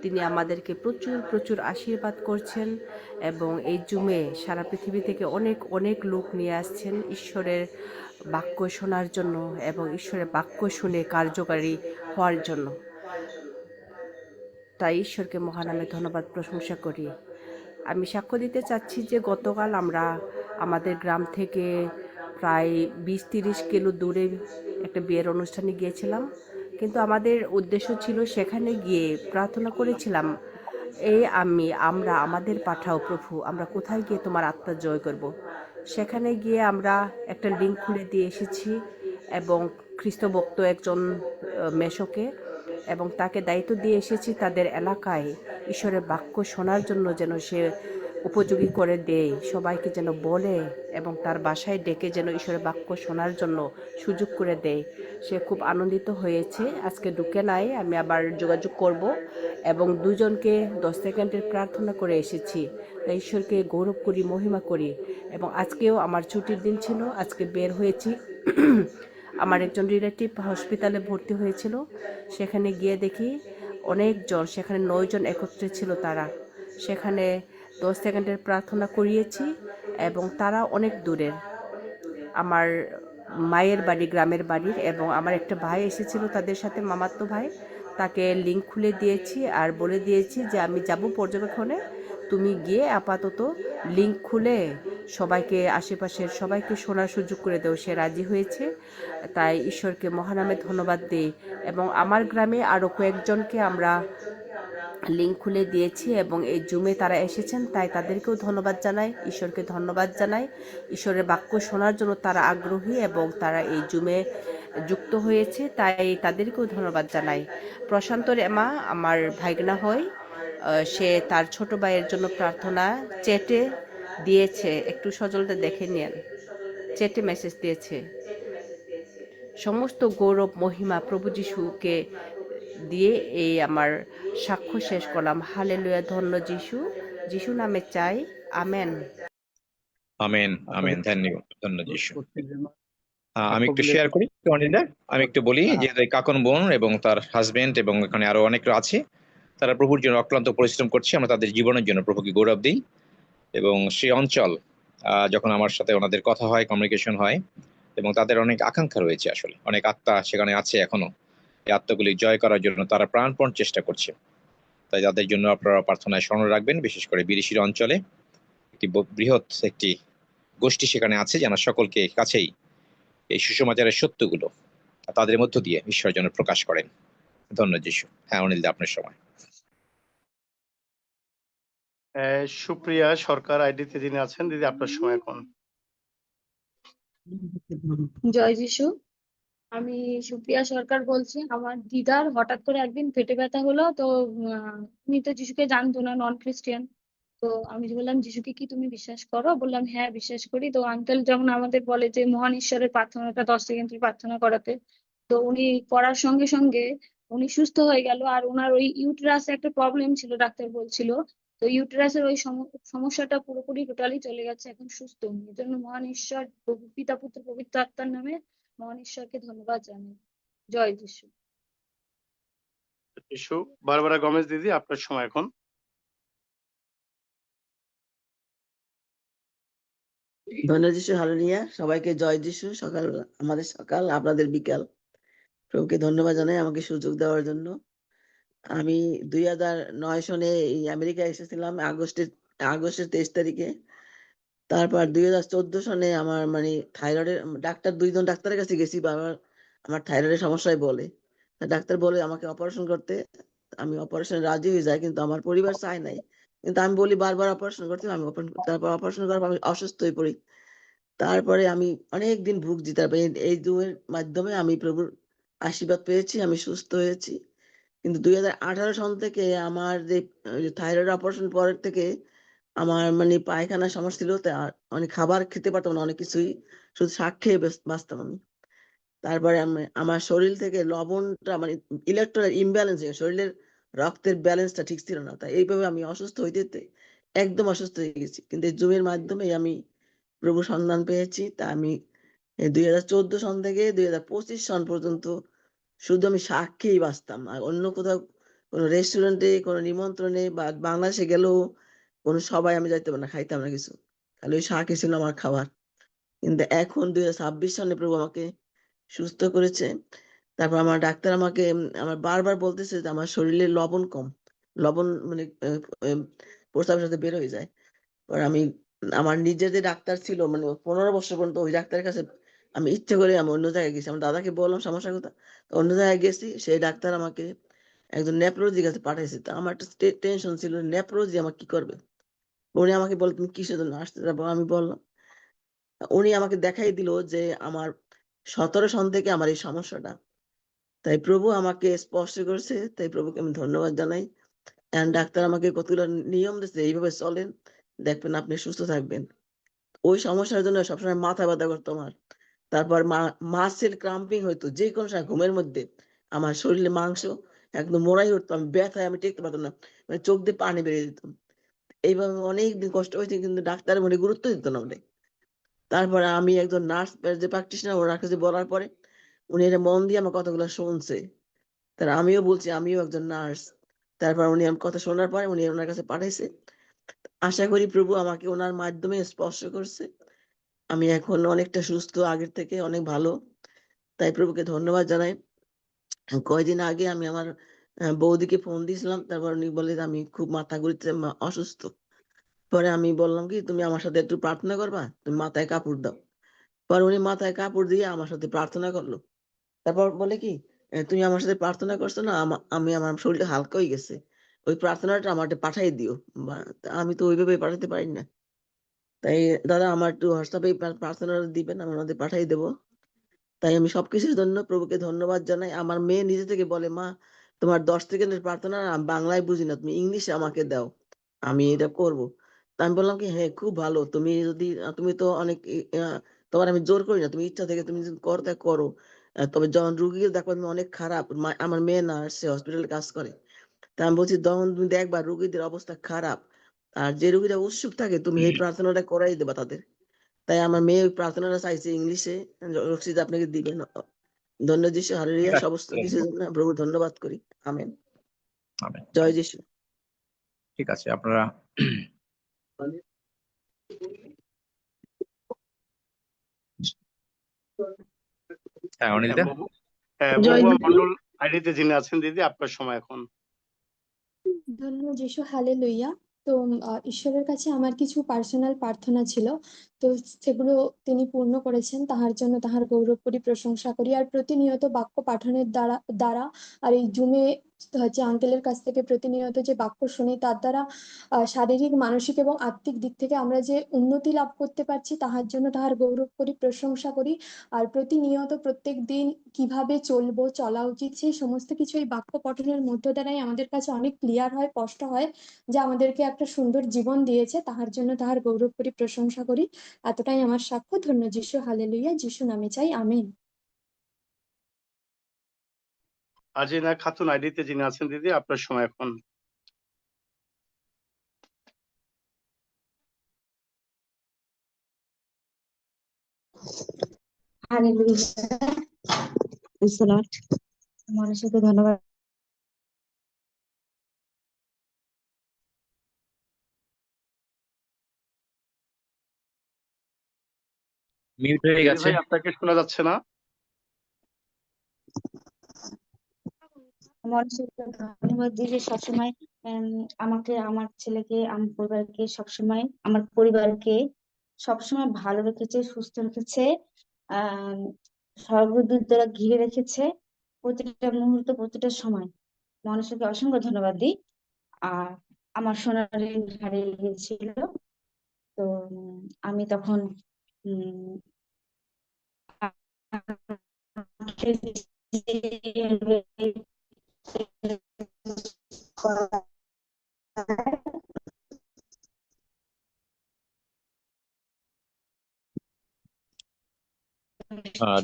তিনি আমাদেরকে প্রচুর প্রচুর আশীর্বাদ করছেন এবং এই জুমে সারা পৃথিবী থেকে অনেক অনেক লোক নিয়ে আসছেন ঈশ্বরের বাক্য শোনার জন্য এবং ঈশ্বরের বাক্য শুনে কার্যকারী হওয়ার জন্য। তাই ঈশ্বরকে মহানামে ধন্যবাদ প্রশংসা করি। আমি সাক্ষ্য দিতে চাচ্ছি যে গতকাল আমরা আমাদের গ্রাম থেকে প্রায় 20-30 কিলো দূরে একটা বিয়ের অনুষ্ঠানে গিয়েছিলাম, কিন্তু আমাদের উদ্দেশ্য ছিল সেখানে গিয়ে প্রার্থনা করেছিলাম, আমরা আমাদের পাঠাও প্রভু, আমরা কোথায় গিয়ে তোমার আত্মা জয় করব। সেখানে গিয়ে আমরা একটা লিঙ্ক খুলে দিয়ে এসেছি এবং খ্রিস্টভক্ত একজন মেশকে এবং তাকে দায়িত্ব দিয়ে এসেছি তাদের এলাকায় ঈশ্বরের বাক্য শোনার জন্য যেন সে উপযোগী করে দেয়, সবাইকে যেন বলে এবং তার বাসায় ডেকে যেন ঈশ্বরের বাক্য শোনার জন্য সুযোগ করে দেয়। সে খুব আনন্দিত হয়েছে। আজকে ঢুকে নাই, আমি আবার যোগাযোগ করব এবং দুজনকে 10 সেকেন্ডের প্রার্থনা করে এসেছি। তাই ঈশ্বরকে গৌরব করি, মহিমা করি। এবং আজকেও আমার ছুটির দিন ছিল, আজকে বের হয়েছি। আমার একজন রিলেটিভ হসপিটালে ভর্তি হয়েছিল, সেখানে গিয়ে দেখি অনেকজন, সেখানে 9 জন একত্রে ছিল। তারা সেখানে 10 সেকেন্ডের প্রার্থনা করিয়েছি এবং তারা অনেক দূরের, আমার মায়ের বাড়ি, গ্রামের বাড়ির। এবং আমার একটা ভাই এসেছিল তাদের সাথে, মামাতো ভাই, তাকে লিঙ্ক খুলে দিয়েছি আর বলে দিয়েছি যে আমি যাব পর্যবেক্ষণে, তুমি গিয়ে আপাতত লিঙ্ক খুলে সবাইকে, আশেপাশের সবাইকে শোনার সুযোগ করে দেও। সে রাজি হয়েছে। তাই ঈশ্বরকে মহানামে ধন্যবাদ দিই। এবং আমার গ্রামে আরও কয়েকজনকে আমরা লিঙ্ক খুলে দিয়েছি এবং এই জুমে তারা এসেছেন, তাই তাদেরকেও ধন্যবাদ জানাই, ঈশ্বরকে ধন্যবাদ জানাই। ঈশ্বরের বাক্য শোনার জন্য তারা আগ্রহী এবং তারা এই জুমে যুক্ত হয়েছে, তাই তাদেরকেও ধন্যবাদ জানাই। প্রশান্ত রেমা আমার ভাইগনা হয়, সে তার ছোট ভাইয়ের জন্য প্রার্থনা চ্যাটে দিয়েছে, একটু সজলটা দেখে নিন, চ্যাটে মেসেজ দিয়েছে। সমস্ত গৌরব মহিমা প্রভু যিশুকে দিয়ে এই আমার সাক্ষ্য শেষ করলাম। হালেলুয়া, ধন্য যিশু, যিশু নামে চাই, আমেন। আমেন, আমেন, ধন্যবাদ, ধন্য যিশু। আমি একটু শেয়ার করি, আমি একটু বলি যে কাকন বোন এবং তার হাজবেন্ড এবং এখানে আরো অনেকে আছে, তারা প্রভুর জন্য অক্লান্ত পরিশ্রম করছে। আমরা তাদের জীবনের জন্য প্রভুকে গৌরব দিই। এবং সেই অঞ্চল যখন আমার সাথে ওনাদের কথা হয়, কমিউনিকেশন হয়, এবং তাদের অনেক আকাঙ্ক্ষা রয়েছে, আসলে অনেক আত্মা সেখানে আছে এখনো। এই আত্মাগুলি জয় করার জন্য তারা প্রাণপণ চেষ্টা করছে। তাই তাদের জন্য আপনারা প্রার্থনায় স্মরণ রাখবেন। বিশেষ করে বিরিশির অঞ্চলে একটি বৃহৎ একটি গোষ্ঠী সেখানে আছে, যারা সকলকে কাছেই এই সুসমাচারের সত্যগুলো তাদের মধ্য দিয়ে ঈশ্বর যেন প্রকাশ করেন। ধন্য যিশু। হ্যাঁ অনিল দা, আপনার সময়। সুপ্রিয়া সরকার আইডিতে যিনি আছেন, দিদি আপনার সময় এখন। জয় যিশু। আমি সুপ্রিয়া সরকার বলছি। আমার দিদার হঠাৎ করে একদিন পেটে ব্যথা হলো, তো উনি তো যিশুকে জানতো না, নন খ্রিস্টিয়ান। তো আমি বললাম, যিশুকে কি তুমি বিশ্বাস করো? বললাম হ্যাঁ বিশ্বাস করি। তো আঙ্কেল যেমন আমাদের বলে যে মহান ঈশ্বরের প্রার্থনাটা 10 সেকেন্ডের প্রার্থনা করাতে, তো উনি করার সঙ্গে সঙ্গে উনি সুস্থ হয়ে গেল। আর ওনার ওই ইউটেরাসে একটা প্রবলেম ছিল, ডাক্তার বলছিল। তো ইউটেরাসের ওই সমস্যাটা পুরোপুরি টোটালি চলে গেছে, এখন সুস্থ উনি। এর জন্য মহান ঈশ্বর পিতা পুত্র পবিত্র আত্মার নামে মহান ঈশ্বরকে ধন্যবাদ জানাই। জয় যিশু। যিশু। বারবারা গমেজ দিদি আপনার সময় এখন। ধন্য যিশু, হালেলুয়া। সবাইকে জয় যিশু। সকাল, আমাদের সকাল, আপনাদের বিকাল। প্রভুকে ধন্যবাদ জানাই আমাকে সুযোগ দেওয়ার জন্য। আমি 2009 সনে এই আমেরিকায় এসেছিলাম আগস্টের 23 তারিখে। তারপর 2014 সনে আমার মানে থাইরয়েডের ডাক্তার, 2 জন ডাক্তারের কাছে গেছি, আমার থাইরয়েডের সমস্যায় বলে। ডাক্তার বলে আমাকে অপারেশন করতে। আমি অপারেশন রাজি হয়ে যাই, কিন্তু আমার পরিবার চায় নাই। কিন্তু আমি বলি বারবার অপারেশন করতে। তারপর অপারেশন করার পর আমি অসুস্থ হয়ে পড়ি। তারপরে আমি অনেক দিন ভুগছি। তারপরে এই জুমের মাধ্যমে আমি প্রভুর আশীর্বাদ পেয়েছি, আমি সুস্থ হয়েছি। কিন্তু 2018 সন থেকে আমার যে থাইরয়েড অপারেশন পরের থেকে আমার মানে পায়খানার সমস্যা ছিল, অনেক খাবার খেতে পারতাম না, অনেক কিছুই শুধু শাক খেয়ে বাঁচতাম আমি। তারপরে আমার শরীর থেকে লবণটা মানে ইলেকট্রোলাইট ইমব্যালেন্স, শরীরের রক্তের ব্যালেন্সটা ঠিক ছিল না। তাই এইভাবে আমি অসুস্থ হইতে একদম অসুস্থ হয়ে গেছি। কিন্তু এই জুমের মাধ্যমে আমি প্রভু সন্ধান পেয়েছি। তা আমি 2014 সন থেকে 2025 সন পর্যন্ত শুধু আমি শাক খেয়েই বাঁচতাম, আর অন্য কোথাও কোনো রেস্টুরেন্টে, কোনো নিমন্ত্রণে বা বাংলাদেশে গেলেও কোনো সবাই আমি যাইতে পারি না, খাইতাম না কিছু, খালি ওই শাকই ছিল আমার খাবার। কিন্তু এখন 2026 সালে প্রভু আমাকে সুস্থ করেছে। তারপর আমার ডাক্তার আমাকে আমার বারবার বলতেছে যে আমার শরীরে লবণ কম, লবণ মানে প্রস্রাবের সাথে বের হয়ে যায়। পর আমি আমার নিজের যে ডাক্তার ছিল মানে 15 বছর পর্যন্ত ওই ডাক্তারের কাছে আমি ইচ্ছে করে আমি অন্য জায়গায় গেছি, আমার দাদাকে বললাম সমস্যার কথা, তো অন্য জায়গায় গেছি, সেই ডাক্তার আমাকে একজন নেপ্রোলজির কাছে পাঠাইছে। তা আমার একটা টেনশন ছিল নেপ্রোলজি আমাকে কি করবে। উনি আমাকে বলে তুমি কিসের জন্য আসতে, তারপর আমি বললাম, উনি আমাকে দেখাই দিল যে আমার 17 সন থেকে আমার এই সমস্যাটা। তাই প্রভু আমাকে স্পষ্ট করছে, তাই প্রভুকে আমি ধন্যবাদ জানাই। এন্ড ডাক্তার আমাকে কতগুলো নিয়ম দিচ্ছে, এইভাবে চলেন, দেখবেন আপনি সুস্থ থাকবেন। ওই সমস্যার জন্য সবসময় মাথা ব্যথা করতো আমার। তারপর মাসেল ক্রাম্পিং হইতো, যে কোনো সময় ঘুমের মধ্যে আমার শরীরে মাংস একদম মোড়াই উঠতো, আমি ব্যথায় আমি টেকতে পারতাম না, মানে চোখ দিয়ে পানি বেরিয়ে যেত। এইভাবে অনেকদিন কষ্ট হয়েছে, কিন্তু ডাক্তার মনে গুরুত্ব দিত না অনেক। তারপরে আমি একজন নার্স যে প্র্যাকটিশনার ওনার কাছে বলার পরে উনি এটা মন দিয়ে আমার কথাগুলো শুনছে। তার আমিও বলছি আমিও একজন নার্স। তারপর উনি আমার কথা শোনার পরে উনি ওনার কাছে পাঠাইছে। আশা করি প্রভু আমাকে ওনার মাধ্যমে স্পর্শ করছে, আমি এখন অনেকটা সুস্থ, আগের থেকে অনেক ভালো। তাই প্রভুকে ধন্যবাদ জানাই। কয়দিন আগে আমি আমার বৌদিকে ফোন দিয়েছিলাম, তারপর উনি বলে যে আমি খুব মাথা ঘুরছে, অসুস্থ। পরে আমি বললাম কি তুমি আমার সাথে একটু প্রার্থনা করবা, তুমি মাথায় কাপড় দাও। পরে উনি মাথায় কাপড় দিয়ে আমার সাথে প্রার্থনা করলো। তারপর বলে কি তুমি আমার সাথে প্রার্থনা করছো না, আমি আমার শরীরটা হালকা হয়ে গেছে, ওই প্রার্থনাটা আমার পাঠাই দিও। তা আমি তো ওইভাবে পাঠাতে পারি না। তাই দাদা আমার একটু হোয়াটসঅ্যাপে প্রার্থনাটা দিবেন, আমি ওনাদের পাঠাই দেবো। তাই আমি সবকিছুর জন্য প্রভুকে ধন্যবাদ জানাই। আমার মেয়ে নিজে থেকে বলে মা তোমার 10 সেকেন্ডের প্রার্থনা আমি বাংলায় বুঝি না, তুমি ইংলিশে আমাকে দাও, আমি এটা করব। তা আমি বললাম কি হ্যাঁ খুব ভালো, তুমি যদি তুমি তো অনেক তোমার আমি জোর করি না, তুমি ইচ্ছা থেকে তুমি যদি করো তাই করো। তবে যখন রুগীকে দেখো তুমি অনেক খারাপ, আমার মেয়ে না সে হসপিটালে কাজ করে, তা আমি বলছি তখন তুমি দেখবা রুগীদের অবস্থা খারাপ, আর যে রুগীরা উৎসুক থাকে তুমি এই প্রার্থনাটা করাই দেবা তাদের। তাই আমার মেয়ে ওই প্রার্থনাটা চাইছে ইংলিশে, রক্সিদা আপনাকে দিবেন। ধন্য যিশু, ঠিক হালেলুয়া, আছে, সমস্ত কিছুর জন্য প্রভু ধন্যবাদ করি। আমেন। আমেন। জয় যিশু। ঠিক আছে, আপনারা হ্যাঁ অনিন্দিতা। জয় বগুড়া যিশু। মন্ডল আইডিতে যিনি আছেন দিদি, আপনার সময় এখন। ধন্য যিশু, হালেলুইয়া। তো ঈশ্বরের কাছে আমার কিছু পার্সোনাল প্রার্থনা ছিল, তো সেগুলো তিনি পূর্ণ করেছেন, তাহার জন্য তাহার গৌরব করি, প্রশংসা করি। আর প্রতিনিয়ত বাক্য পাঠনের দ্বারা দ্বারা আর এই জুমে হচ্ছে আঙ্কেলের কাছ থেকে প্রতিনিয়ত যে বাক্য শুনি, তার দ্বারা শারীরিক, মানসিক এবং আত্মিক দিক থেকে আমরা যে উন্নতি লাভ করতে পারছি, তাহার জন্য তাহার গৌরব করি, প্রশংসা করি। আর প্রতিনিয়ত প্রত্যেক দিন কিভাবে চলবো, চলা উচিত, সেই সমস্ত কিছু এই বাক্য পঠনের মধ্য দ্বারাই আমাদের কাছে অনেক ক্লিয়ার হয়, স্পষ্ট হয়, যে আমাদেরকে একটা সুন্দর জীবন দিয়েছে। তাহার জন্য তাহার গৌরব করি, প্রশংসা করি। এতটাই আমার সাক্ষ্য। ধন্য যিশু, হালেলুইয়া। যিশু নামে চাই, আমেন। আজিনা খাতুন আইডিতে যিনি আছেন দিদি, আপনার সময় এখন। মানুষকে ধন্যবাদ। মিউট হয়ে দিদি গেছে। ভাই আপনাকে শোনা যাচ্ছে না। মানুষকে ধন্যবাদ দিই যে সবসময় আমাকে, আমার ছেলেকে, আমার পরিবারকে সবসময়, আমার পরিবারকে সবসময় ভালো রেখেছে, সুস্থ রেখেছে, আহ সর্বদূর দ্বারা ঘিরে রেখেছে প্রতিটা মুহূর্ত, প্রতিটা সময়। মানুষকে অসংখ্য ধন্যবাদ দিই। আর আমার সোনার রিং হারিয়ে গিয়েছিল, তো আমি তখন উম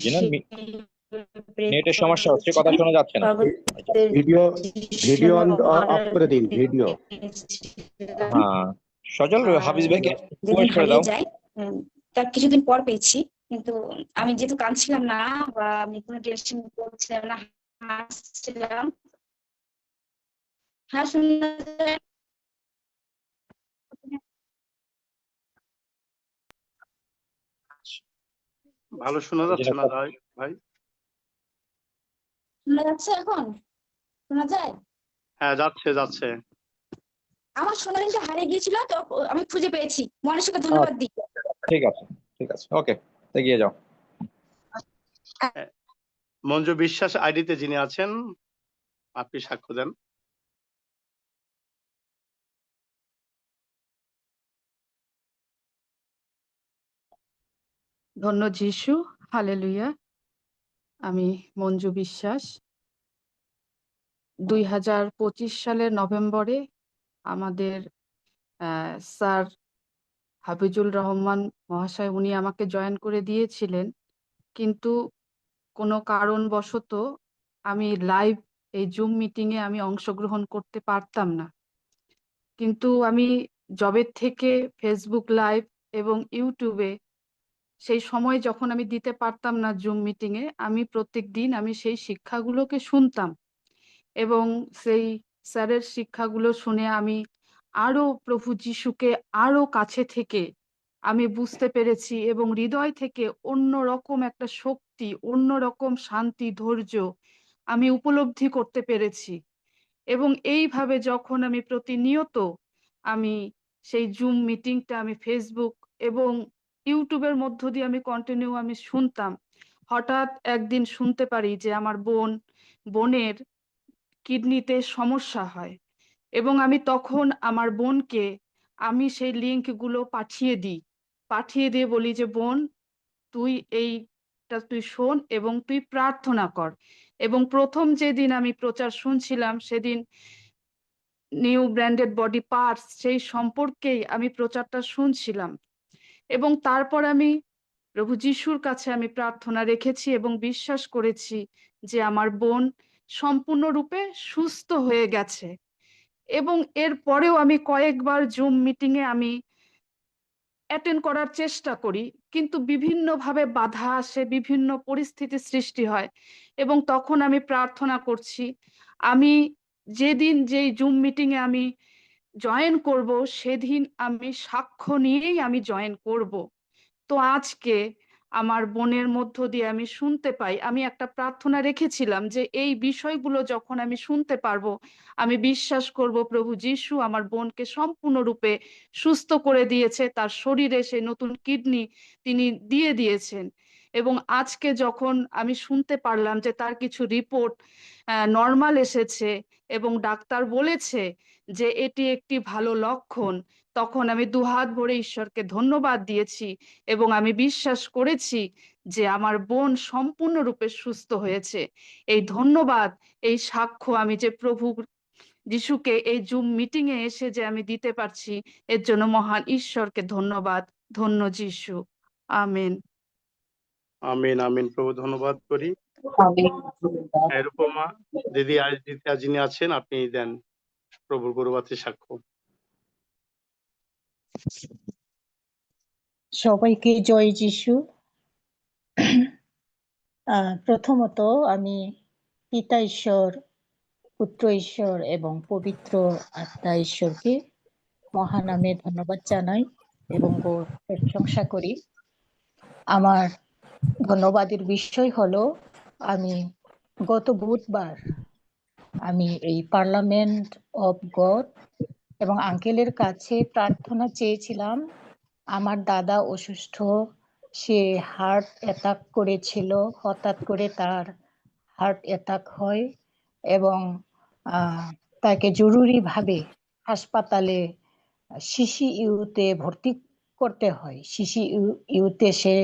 জিনা নেটের সমস্যা হচ্ছে, কথা শোনা যাচ্ছে না। ভিডিও অফ করে দিন ভিডিও। হ্যাঁ সজল, হাফিজ ভাইকে যেদিন করে দাও। হারিয়ে যায় তার কিছুদিন পর পেয়েছি, কিন্তু আমি যেহেতু কাঁদছিলাম না বা আমি কোনো টেনশন করছিলাম না, হাসছিলাম, হ্যাঁ, শোনা যায়। ভালো শোনা যাচ্ছে না ভাই ভাই। শোনা যাচ্ছে এখন? শোনা যায়? হ্যাঁ, যাচ্ছে যাচ্ছে। আমার সোনালিটা হারিয়ে গিয়েছিল, তো আমি খুঁজে পেয়েছি। মনীষকে ধন্যবাদ দিই। ঠিক আছে, ঠিক আছে, ওকে, এগিয়ে যাও। মঞ্জু বিশ্বাস আইডিতে যিনি আছেন, আপনি সাক্ষ্য দেন। ধন্য যিশু, হালেলুয়া। আমি মঞ্জু বিশ্বাস। 2025 সালের নভেম্বরে আমাদের স্যার হাফিজুল রহমান মহাশয় উনি আমাকে জয়েন করে দিয়েছিলেন, কিন্তু কোনো কারণবশত আমি লাইভ এই জুম মিটিংয়ে আমি অংশগ্রহণ করতে পারতাম না। কিন্তু আমি জবের থেকে ফেসবুক লাইভ এবং ইউটিউবে সেই সময় যখন আমি দিতে পারতাম না জুম মিটিংয়ে, আমি প্রত্যেক দিন আমি সেই শিক্ষাগুলোকে শুনতাম এবং সেই স্যারের শিক্ষাগুলো শুনে আমি আরো প্রভু যিশুকে আরো কাছে থেকে আমি বুঝতে পেরেছি এবং হৃদয় থেকে অন্যরকম একটা শক্তি, অন্যরকম শান্তি, ধৈর্য আমি উপলব্ধি করতে পেরেছি। এবং এইভাবে যখন আমি প্রতিনিয়ত আমি সেই জুম মিটিংটা আমি ফেসবুক এবং ইউটিউবের মধ্য দিয়ে আমি কন্টিনিউ আমি শুনতাম, হঠাৎ একদিন শুনতে পারি যে আমার বোনের কিডনিতে সমস্যা হয় এবং আমি তখন আমার বোনকে আমি সেই লিঙ্কগুলো পাঠিয়ে দিয়ে বলি যে বোন, তুই এইটা তুই শোন এবং তুই প্রার্থনা কর। এবং প্রথম যেদিন আমি প্রচার শুনছিলাম সেদিন নিউ ব্র্যান্ডেড বডি পার্টস সেই সম্পর্কেই আমি প্রচারটা শুনছিলাম এবং তারপর আমি প্রভু যিশুর কাছে আমি প্রার্থনা রেখেছি এবং বিশ্বাস করেছি যে আমার বোন সম্পূর্ণরূপে সুস্থ হয়ে গেছে। এবং এর পরেও আমি কয়েকবার জুম মিটিংয়ে আমি অ্যাটেন্ড করার চেষ্টা করি, কিন্তু বিভিন্নভাবে বাধা আসে, বিভিন্ন পরিস্থিতি সৃষ্টি হয় এবং তখন আমি প্রার্থনা করছি। আমি যেদিন যেই জুম মিটিংয়ে আমি জয়েন করব সেদিন আমি সাক্ষ্য নিয়েই আমি জয়েন করব। তো আজকে আমার বোনের মধ্য দিয়ে আমি শুনতে পাই, আমি একটা প্রার্থনা রেখেছিলাম যে এই বিষয়গুলো যখন আমি শুনতে পারবো, আমি বিশ্বাস করব প্রভু যিশু আমার বোনকে সম্পূর্ণরূপে সুস্থ করে দিয়েছে, তার শরীরে সেই নতুন কিডনি তিনি দিয়ে দিয়েছেন। এবং আজকে যখন আমি শুনতে পারলাম যে তার কিছু রিপোর্ট নর্মাল এসেছে এবং ডাক্তার বলেছে যে এটি একটি ভালো লক্ষণ, তখন আমি দুহাত ভরে ঈশ্বরকে ধন্যবাদ দিয়েছি এবং আমি বিশ্বাস করেছি যে আমার বোন সম্পূর্ণরূপে সুস্থ হয়েছে। এই ধন্যবাদ, এই সাক্ষ্য আমি যে প্রভু যিশুকে এই জুম মিটিং এ এসে যে আমি দিতে পারছি, এর জন্য মহান ঈশ্বরকে ধন্যবাদ। ধন্য যিশু, আমেন। আমিন আমিন। প্রভু ধন্যবাদ করি। রূপমা দিদি আইডিতে যিনি আছেন, আপনি দেন প্রভুর গৌরবার্থে সাক্ষ্য। সবাইকে জয় যিশু। প্রথমত আমি পিতা ঈশ্বর, পুত্র ঈশ্বর এবং পবিত্র আত্মা ঈশ্বরকে মহানামে ধন্যবাদ জানাই এবং প্রশংসা করি। আমার ধন্যবাদের বিষয় হলো, আমি গত বুধবার আমি এই পার্লামেন্ট অফ গড এবং আঙ্কেলের কাছে প্রার্থনা চেয়েছিলাম। আমার দাদা অসুস্থ, সে হার্ট অ্যাটাক করেছিল, হঠাৎ করে তার হার্ট অ্যাটাক হয় এবং তাকে জরুরিভাবে হাসপাতালে সিসিইউতে ভর্তি করতে হয়। সিসিইউতে সে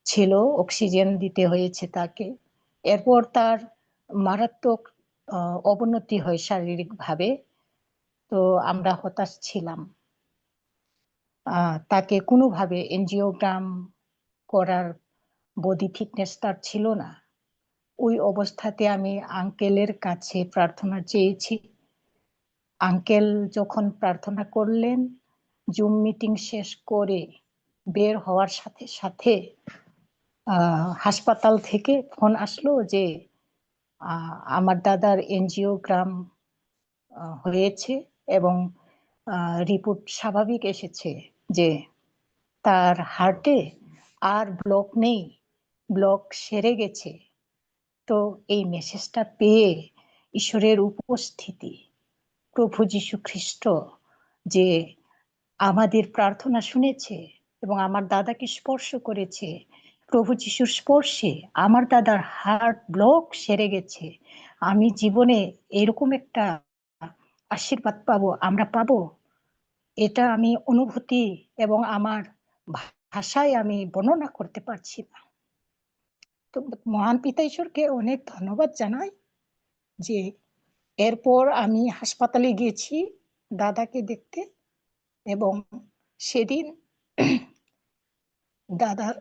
ছিল, অক্সিজেন দিতে হয়েছে তাকে। এরপর তার মারাত্মক অবনতি হয় শারীরিকভাবে। তো আমরা হতাশ ছিলাম। তাকে কোনোভাবে এনজিওগ্রাম করার বডি ফিটনেস তার ছিল না। ওই অবস্থাতে আমি আঙ্কেলের কাছে প্রার্থনা চেয়েছি। আঙ্কেল যখন প্রার্থনা করলেন, জুম মিটিং শেষ করে বের হওয়ার সাথে সাথে হাসপাতাল থেকে ফোন আসলো যে আমার দাদার এনজিওগ্রাম হয়েছে এবং রিপোর্ট স্বাভাবিক এসেছে যে তার হার্টে আর ব্লক নেই, ব্লক সেরে গেছে। তো এই মেসেজটা পেয়ে ঈশ্বরের উপস্থিতি, প্রভু যীশু খ্রিস্ট যে আমাদের প্রার্থনা শুনেছে এবং আমার দাদাকে স্পর্শ করেছে, প্রভু যীশুর স্পর্শে আমার দাদার হার্ট ব্লক সেরে গেছে। আমি জীবনে এরকম একটা আশীর্বাদ পাবো, আমরা পাবো, এটা আমি অনুভূতি এবং আমার ভাষায় আমি বর্ণনা করতে পারছি না। তো মহান পিতা ঈশ্বরকে অনেক ধন্যবাদ জানাই যে এরপর আমি হাসপাতালে গিয়েছি দাদাকে দেখতে, এবং সেদিন দাদার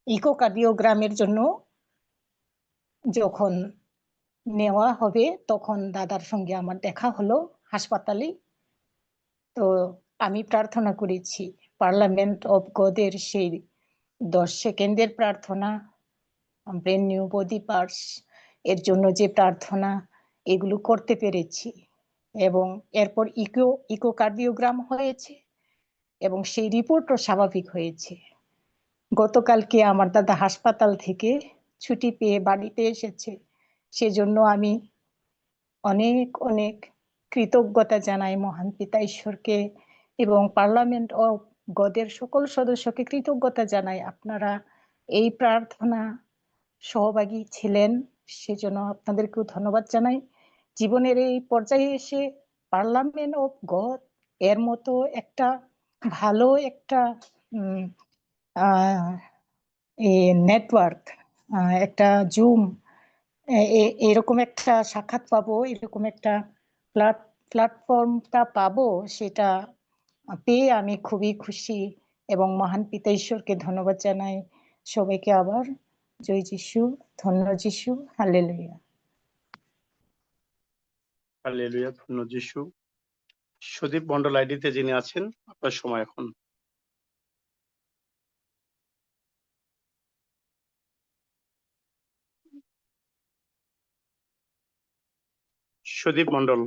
ইকোকার্ডিওগ্রামের জন্য যখন নেওয়া হবে তখন দাদার সঙ্গে আমার দেখা হলো হাসপাতালে। তো আমি প্রার্থনা করেছি পার্লামেন্ট অফ গডের সেই 10 সেকেন্ডের প্রার্থনা, ব্রেন নিউ বডি পার্টস এর জন্য যে প্রার্থনা, এগুলো করতে পেরেছি। এবং এরপর ইকোকার্ডিওগ্রাম হয়েছে এবং সেই রিপোর্টও স্বাভাবিক হয়েছে। গতকালকে আমার দাদা হাসপাতাল থেকে ছুটি পেয়ে বাড়িতে এসেছে, সেজন্য আমি অনেক অনেক কৃতজ্ঞতা জানাই মহান পিতা ঈশ্বরকে এবং পার্লামেন্ট অফ গডের সকল সদস্যকে কৃতজ্ঞতা জানাই। আপনারা এই প্রার্থনা সহভাগী ছিলেন, সেজন্য আপনাদেরকেও ধন্যবাদ জানাই। জীবনের এই পর্যায়ে এসে পার্লামেন্ট অফ গড এর মতো একটা ভালো একটা নেটওয়ার্ক, একটা জুম, এরকম একটা সাক্ষাৎ পাবো, এরকম একটা প্ল্যাটফর্মটা পাবো, সেটা পেয়ে আমি খুবই খুশি এবং মহান পিতা ঈশ্বরকে ধন্যবাদ জানাই। সবাইকে আবার জয় যিশু, ধন্য যিশু, হালেলুয়া। হালেলুয়া, ধন্য যিশু। সুদীপ মন্ডল আইডিতে যিনি আছেন, আপনার সময় এখন। সুদীপ মন্ডল।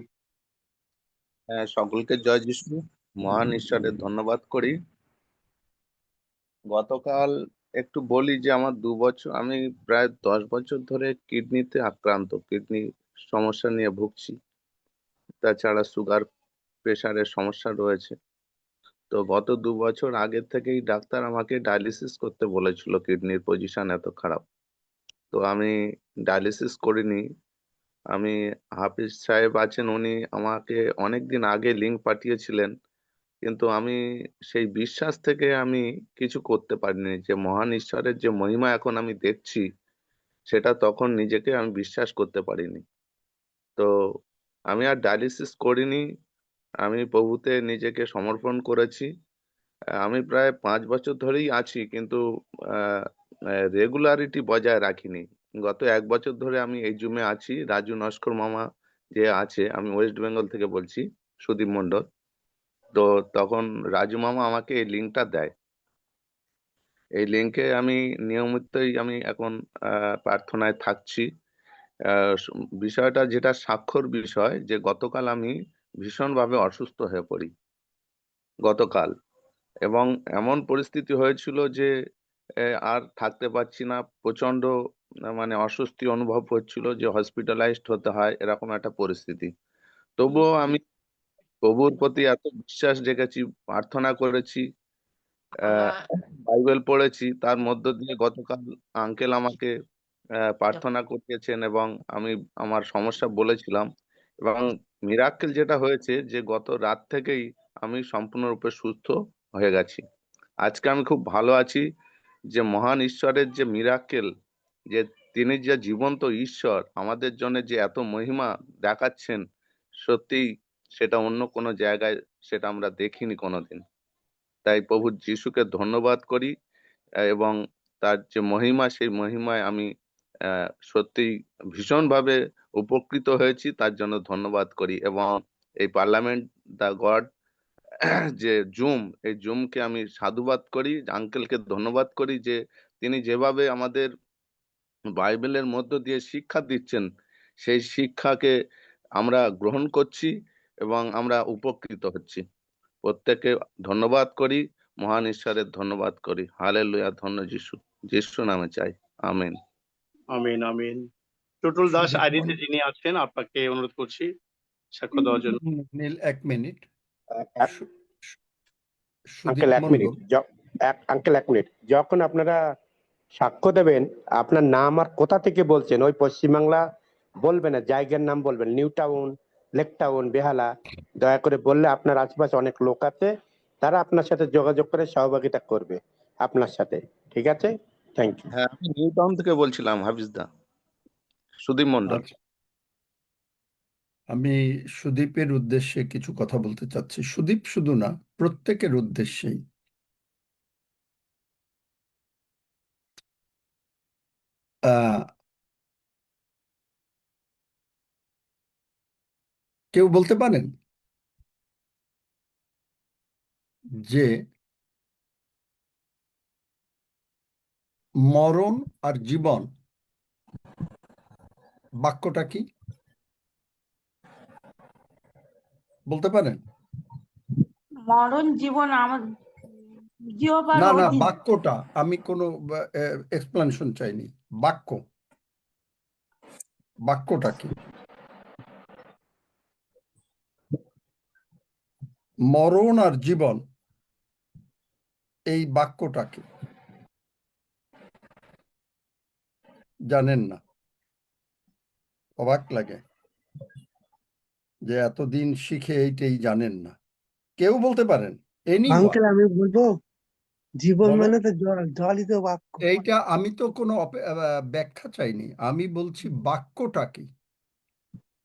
সকলকে জয় যিশু। মহান ঈশ্বরের ধন্যবাদ করি। গতকাল একটু বলি যে আমার 2 বছর, আমি প্রায় 10 বছর ধরে কিডনিতে আক্রান্ত, কিডনি সমস্যা নিয়ে ভুগছি। তাছাড়া সুগার, প্রেশারের সমস্যা রয়েছে। তো গত 2 বছর আগে থেকেই ডাক্তার আমাকে ডায়ালিসিস করতে বলেছিল, কিডনির পজিশন এত খারাপ। তো আমি ডায়ালিসিস করিনি। আমি হাফিজ সাহেব আছেন, উনি আমাকে অনেকদিন আগে লিঙ্ক পাঠিয়েছিলেন, কিন্তু আমি সেই বিশ্বাস থেকে আমি কিছু করতে পারিনি। যে মহান ঈশ্বরের যে মহিমা এখন আমি দেখছি, সেটা তখন নিজেকে আমি বিশ্বাস করতে পারিনি। তো আমি আর ডায়ালিসিস করিনি, আমি প্রভুতে নিজেকে সমর্পণ করেছি। আমি প্রায় 5 বছর ধরেই আছি, কিন্তু রেগুলারিটি বজায় রাখিনি। গত 1 বছর ধরে আমি এই জুমে আছি। রাজু নস্কর মামা যে আছে, আমি ওয়েস্ট বেঙ্গল থেকে বলছি, সুদীপ মন্ডল। তো তখন রাজু মামা আমাকে এই লিঙ্কটা দেয়। এই লিঙ্কে আমি নিয়মিতই আমি এখন প্রার্থনায় থাকছি। বিষয়টা যেটা স্বাক্ষর বিষয়, যে গতকাল আমি ভীষণভাবে অসুস্থ হয়ে পড়ি গতকাল, এবং এমন পরিস্থিতি হয়েছিল যে আর থাকতে পারছি না, প্রচন্ড মানে অস্বস্তি অনুভব হচ্ছিল, যে হসপিটালাইজড হতে হয়, এরকম একটা পরিস্থিতি। তবুও আমি প্রভুর প্রতি এত বিশ্বাস রেখেছি, প্রার্থনা করেছি, বাইবেল পড়েছি। তার মধ্য দিয়ে গতকাল আঙ্কেল আমাকে প্রার্থনা করিয়েছেন এবং আমি আমার সমস্যা বলেছিলাম, এবং মিরাক্কেল যেটা হয়েছে যে গত রাত থেকেই আমি সম্পূর্ণরূপে সুস্থ হয়ে গেছি। আজকে আমি খুব ভালো আছি। যে মহান ঈশ্বরের যে মিরাক্কেল, যে তিনি যে জীবন্ত ঈশ্বর, আমাদের জন্য যে এত মহিমা দেখাচ্ছেন, সত্যিই সেটা অন্য কোনো জায়গায় সেটা আমরা দেখিনি কোনোদিন। তাই প্রভু যিশুকে ধন্যবাদ করি, এবং তার যে মহিমা, সেই মহিমায় আমি সত্যিই ভীষণভাবে উপকৃত হয়েছি, তার জন্য ধন্যবাদ করি। এবং এই পার্লামেন্ট দ্য গড যে জুম, এই জুমকে আমি সাধুবাদ করি, আঙ্কেলকে ধন্যবাদ করি, যে তিনি যেভাবে আমাদের বাইবেলের মধ্য দিয়ে শিক্ষা দিচ্ছেন, সেই শিক্ষাকে আমরা গ্রহণ করছি এবং আমরা উপকৃত হচ্ছি। প্রত্যেককে ধন্যবাদ করি, মহান ঈশ্বরের ধন্যবাদ করি। হালেলুয়া, ধন্য যিশু, যিশু নামে চাই, আমেন। আমিন আমিন। টুটুল দাস সুদীপ আইডিতে মন্ডল, যিনি আছেন, আপনাকে অনুরোধ করছি সাক্ষ্য দেওয়ার জন্য। নীল, 1 মিনিট। সু- সু- uncle Sudip 1 minute, Mondal, uncle 1 minute. যখন আপনারা সাক্ষ্য দেবেন, আপনার নাম আর কোথা থেকে বলছেন ওই পশ্চিমবাংলা বলবেন না, জায়গার নাম বলবেন। নিউ টাউন, লেক টাউন, বেহালা, দয়া করে বললে আপনার আশপাশে অনেক লোক আছে, তারা আপনার সাথে যোগাযোগ করে সহযোগিতা করবে আপনার সাথে। ঠিক আছে, থ্যাংক ইউ। হ্যাঁ, আমি নিউ টাউন থেকে বলছিলাম, হাফিজদা, সুদীপ মন্ডল। আচ্ছা, আমি সুদীপের উদ্দেশ্যে কিছু কথা বলতে চাচ্ছি। সুদীপ শুধু না, প্রত্যেকের উদ্দেশ্যেই। আহ কেউ বলতে পারেন যে মরণ আর জীবন বাক্যটা কি? বলতে পারেন? মরণ জীবন আমার জিহ্বার না না, অধীন। বাক্যটা, আমি কোনো এক্সপ্লেনেশন চাইনি। বাক্যটা কি? মরণ আর জীবন, এই বাক্যটা কি? জানেন না? অবাক লাগে যে এতদিন শিখে এইটাই জানেন না। কেউ বলতে পারেন? আঙ্কেল আমি বলবো, জীবন বলো। মানে তো জলই তো বাক্য। এইটা আমি তো কোনো ব্যাখ্যা চাইনি, আমি বলছি বাক্যটা কি। এই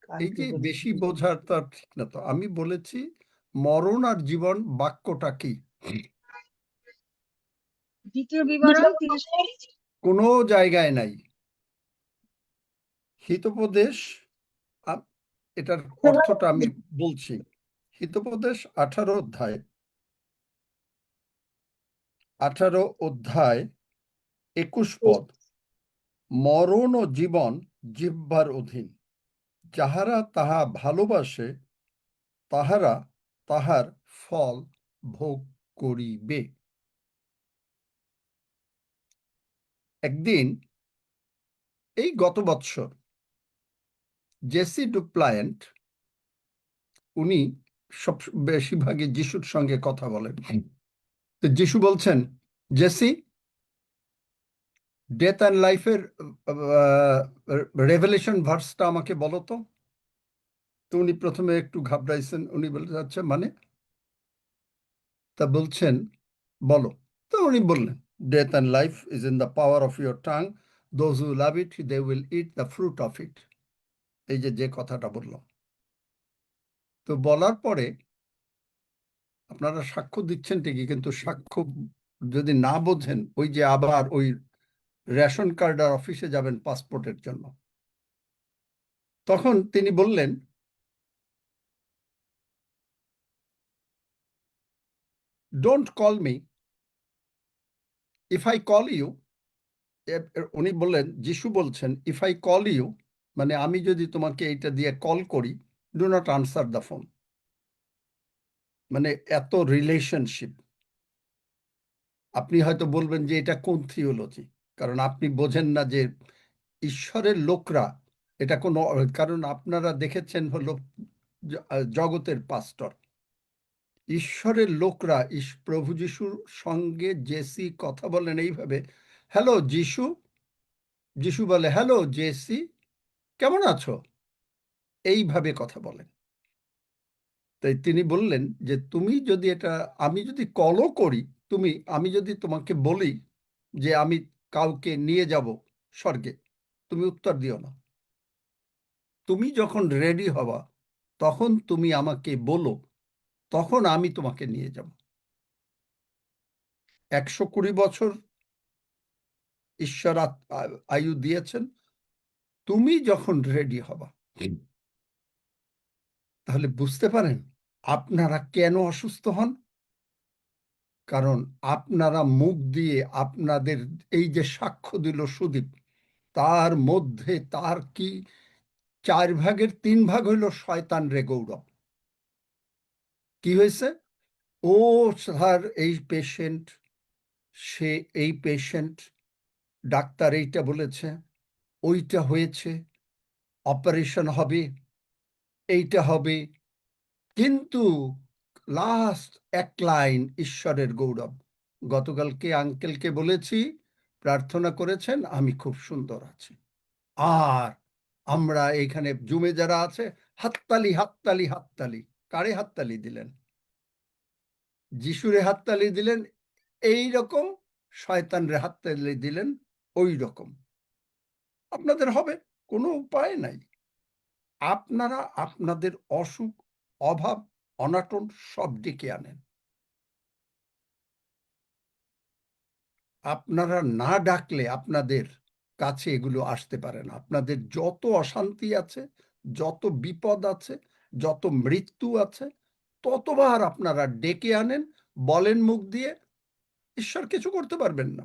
কালকে যে বলবো। বেশি বোঝার তার ঠিক না তো। আমি বলেছি মরণ আর জীবন বাক্যটা কি। দ্বিতীয় বিবরণ 30। কোনো জায়গায় নাই। হিতোপদেশ, এটার অর্থটা আমি বলছি। হিতোপদেশ 18 অধ্যায় 21 পদ। মরণ ও জীবন জিহ্বার অধীন, যাহারা তাহা ভালোবাসে তাহারা তাহার ফল ভোগ করিবে। একদিন, এই গত বৎসর, জেসি ডুপ্লায়েন্ট, উনি সব বেশিরভাগই যিশুর সঙ্গে কথা বলেন। তো যিশু বলছেন, জেসি, ডেথ অ্যান্ড লাইফের রেভেলেশন ভার্সটা আমাকে বলো তো। তো উনি প্রথমে একটু ঘাবড়াইছেন, উনি বলতে যাচ্ছে মানে, তা বলছেন বলো। তো উনি বললেন, death and life is in the power of your tongue, those who love it they will eat the fruit of it. এই যে কথাটা বললাম। তো বলার পরে আপনারা সাক্ষ্য দিচ্ছেন ঠিকই, কিন্তু সাক্ষ্য যদি না বোঝেন, ওই যে আবার ওই রেশন কার্ড আর অফিসে যাবেন পাসপোর্টের জন্য। তখন তিনি বললেন, don't call me, if I call you. উনি বললেন, যিশু বলছেন, ইফ আই কল ইউ, মানে আমি যদি তোমাকে এইটা দিয়ে কল করি, do not answer the phone. মানে এত রিলেশনশিপ। আপনি হয়তো বলবেন যে এটা কোন থিওলজি, কারণ আপনি বোঝেন না যে ঈশ্বরের লোকরা এটা কোনো, কারণ আপনারা দেখেছেন হলো জগতের পাস্টর। ঈশ্বরের লোকরা প্রভু যিশুর সঙ্গে জেসি কথা বলেন এইভাবে, হ্যালো যিশু। যিশু বলে, হ্যালো জেসি, কেমন আছো? এইভাবে কথা বলেন। তাই তিনি বললেন যে তুমি যদি এটা, আমি যদি কলও করি, আমি যদি তোমাকে বলি যে আমি কাউকে নিয়ে যাব স্বর্গে, তুমি উত্তর দিও না। তুমি যখন রেডি হবা, তখন তুমি আমাকে বলো, তখন আমি তোমাকে নিয়ে যাব। 120 বছর ঈশ্বর আয়ু দিয়েছেন। তুমি যখন রেডি হবা, তাহলে বুঝতে পারেন আপনারা কেন অসুস্থ হন। কারণ আপনারা মুখ দিয়ে আপনাদের এই যে সাক্ষ্য দিল সুদীপ, তার মধ্যে তার কি 4 ভাগের 3 ভাগ হইল শয়তান রে গৌরব। কি হয়েছে? ও স্যার এই পেশেন্ট, সে এই পেশেন্ট, ডাক্তার এইটা বলেছে, ওইটা হয়েছে, অপারেশন হবে, এইটা হবে, কিন্তু লাস্ট এক লাইন ঈশ্বরের গৌরব। গতকালকে আঙ্কেলকে বলেছি, প্রার্থনা করেছেন, আমি খুব সুন্দর আছি। আর আমরা এখানে জুমে যারা আছে, হাততালি হাততালি হাততালি। কারে হাততালি দিলেন? যিশুরে হাততালি দিলেন এই রকম, শয়তানরে হাততালি দিলেন ওই রকম। আপনাদের হবে, কোনো উপায় নাই। আপনারা আপনাদের অসুখ, অভাব, অনাটন সব ডেকে আনেন। আপনারা না ডাকলে আপনাদের কাছে এগুলো আসতে পারে না। আপনাদের যত অশান্তি আছে, যত বিপদ আছে, যত মৃত্যু আছে, ততবার আপনারা ডেকে আনেন, বলেন মুখ দিয়ে, ঈশ্বর কিছু করতে পারবেন না।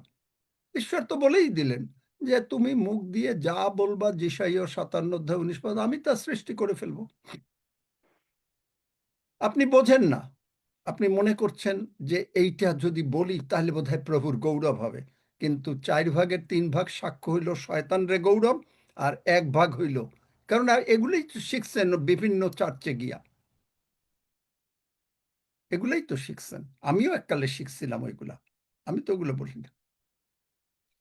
ঈশ্বর তো বলেই দিলেন যে তুমি মুখ দিয়ে যা বলবা, যেসাইয় 57:19 আমি তা সৃষ্টি করে ফেলবো। আপনি বোঝেন না, আপনি মনে করছেন যে এইটা যদি বলি তাহলে বোধহয় প্রভুর গৌরব হবে, কিন্তু 4 ভাগের 3 ভাগ সাক্ষ্য হইল শয়তান রে গৌরব, আর 1 ভাগ হইল, কারণ এগুলোই তো শিখছেন বিভিন্ন চার্চে গিয়া, এগুলোই তো শিখছেন। আমিও এককালে শিখছিলাম ওইগুলা, আমি তো ওগুলো বলি না।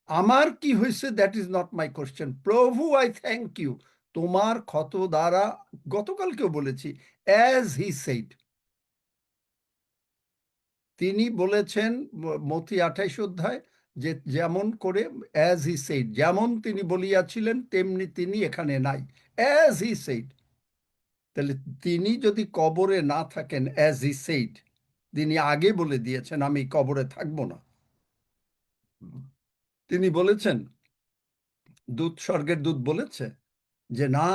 আমার কি হয়েছে that is not my question. প্রভু আই থ্যাংক ইউ, তোমার ক্ষত দ্বারা, গতকালকেও বলেছি, অ্যাজ হি সেইড, তিনি বলেছেন মথি 28 অধ্যায় যে যেমন করে, অ্যাজ হি সেইড, যেমন তিনি বলিয়াছিলেন তেমনি তিনি এখানে নাই, অ্যাজ হি সেইড। তাহলে তিনি যদি কবরে না থাকেন, অ্যাজ হি সেইড, তিনি আগে বলে দিয়েছেন আমি কবরে থাকব না। তিনি বলেছেন, দূত, স্বর্গের দূত বলেছে যে না,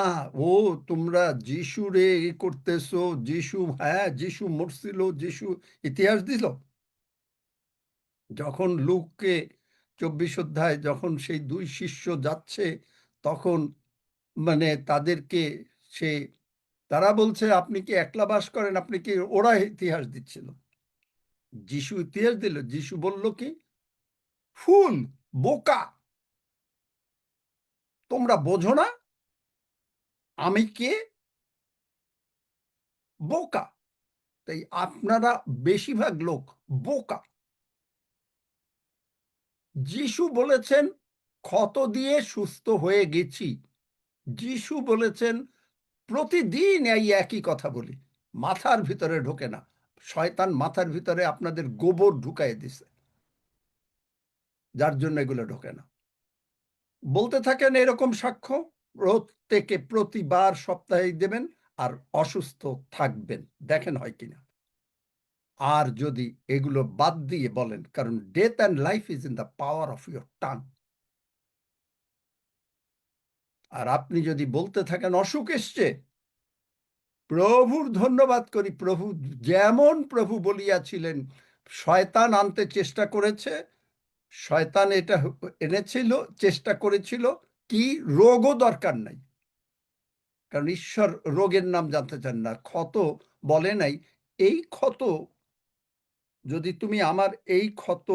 ও তোমরা যিশু রে করতেছো, যিশু, হ্যাঁ যিশু মরছিল, যিশু ইতিহাস দিল। যখন লুককে 24 অধ্যায়, যখন সেই 2 শিষ্য যাচ্ছে, তখন মানে তাদেরকে সে, তারা বলছে আপনি কি একলা বাস করেন, আপনি কি, ওরা ইতিহাস দিচ্ছিল, যিশু ইতিহাস দিল। যিশু বলল কি, ফুল, বোকা, তোমরা বোঝো না আমি কে, বোকা। তাই আপনারা বেশিরভাগ লোক বোকা। যিশু বলেছেন ক্ষত দিয়ে সুস্থ হয়ে গেছি। যিশু বলেছেন, প্রতিদিন এই একই কথা বলি, মাথার ভিতরে ঢোকে না। শয়তান মাথার ভিতরে আপনাদের গোবর ঢুকাই দিছে, যার জন্য এগুলো ঢোকে না। বলতে থাকেন এরকম সাক্ষ্য, প্রত্যেকে প্রতিবার সপ্তাহে দেবেন, আর অসুস্থ থাকবেন, দেখেন হয় কিনা। আর যদি এগুলো বাদ দিয়ে বলেন, কারণ death and life is in the power of your tongue. আর আপনি যদি বলতে থাকেন অসুখ এসছে, প্রভুর ধন্যবাদ করি, প্রভু যেমন প্রভু বলিয়াছিলেন, শয়তান আনতে চেষ্টা করেছে, শয়তান এটা এনেছিল, চেষ্টা করেছিল, কি রোগও দরকার নাই, কারণ ঈশ্বর রোগের নাম জানতে চান না। ক্ষত বলে নাই, এই ক্ষত যদি তুমি আমার এই ক্ষত,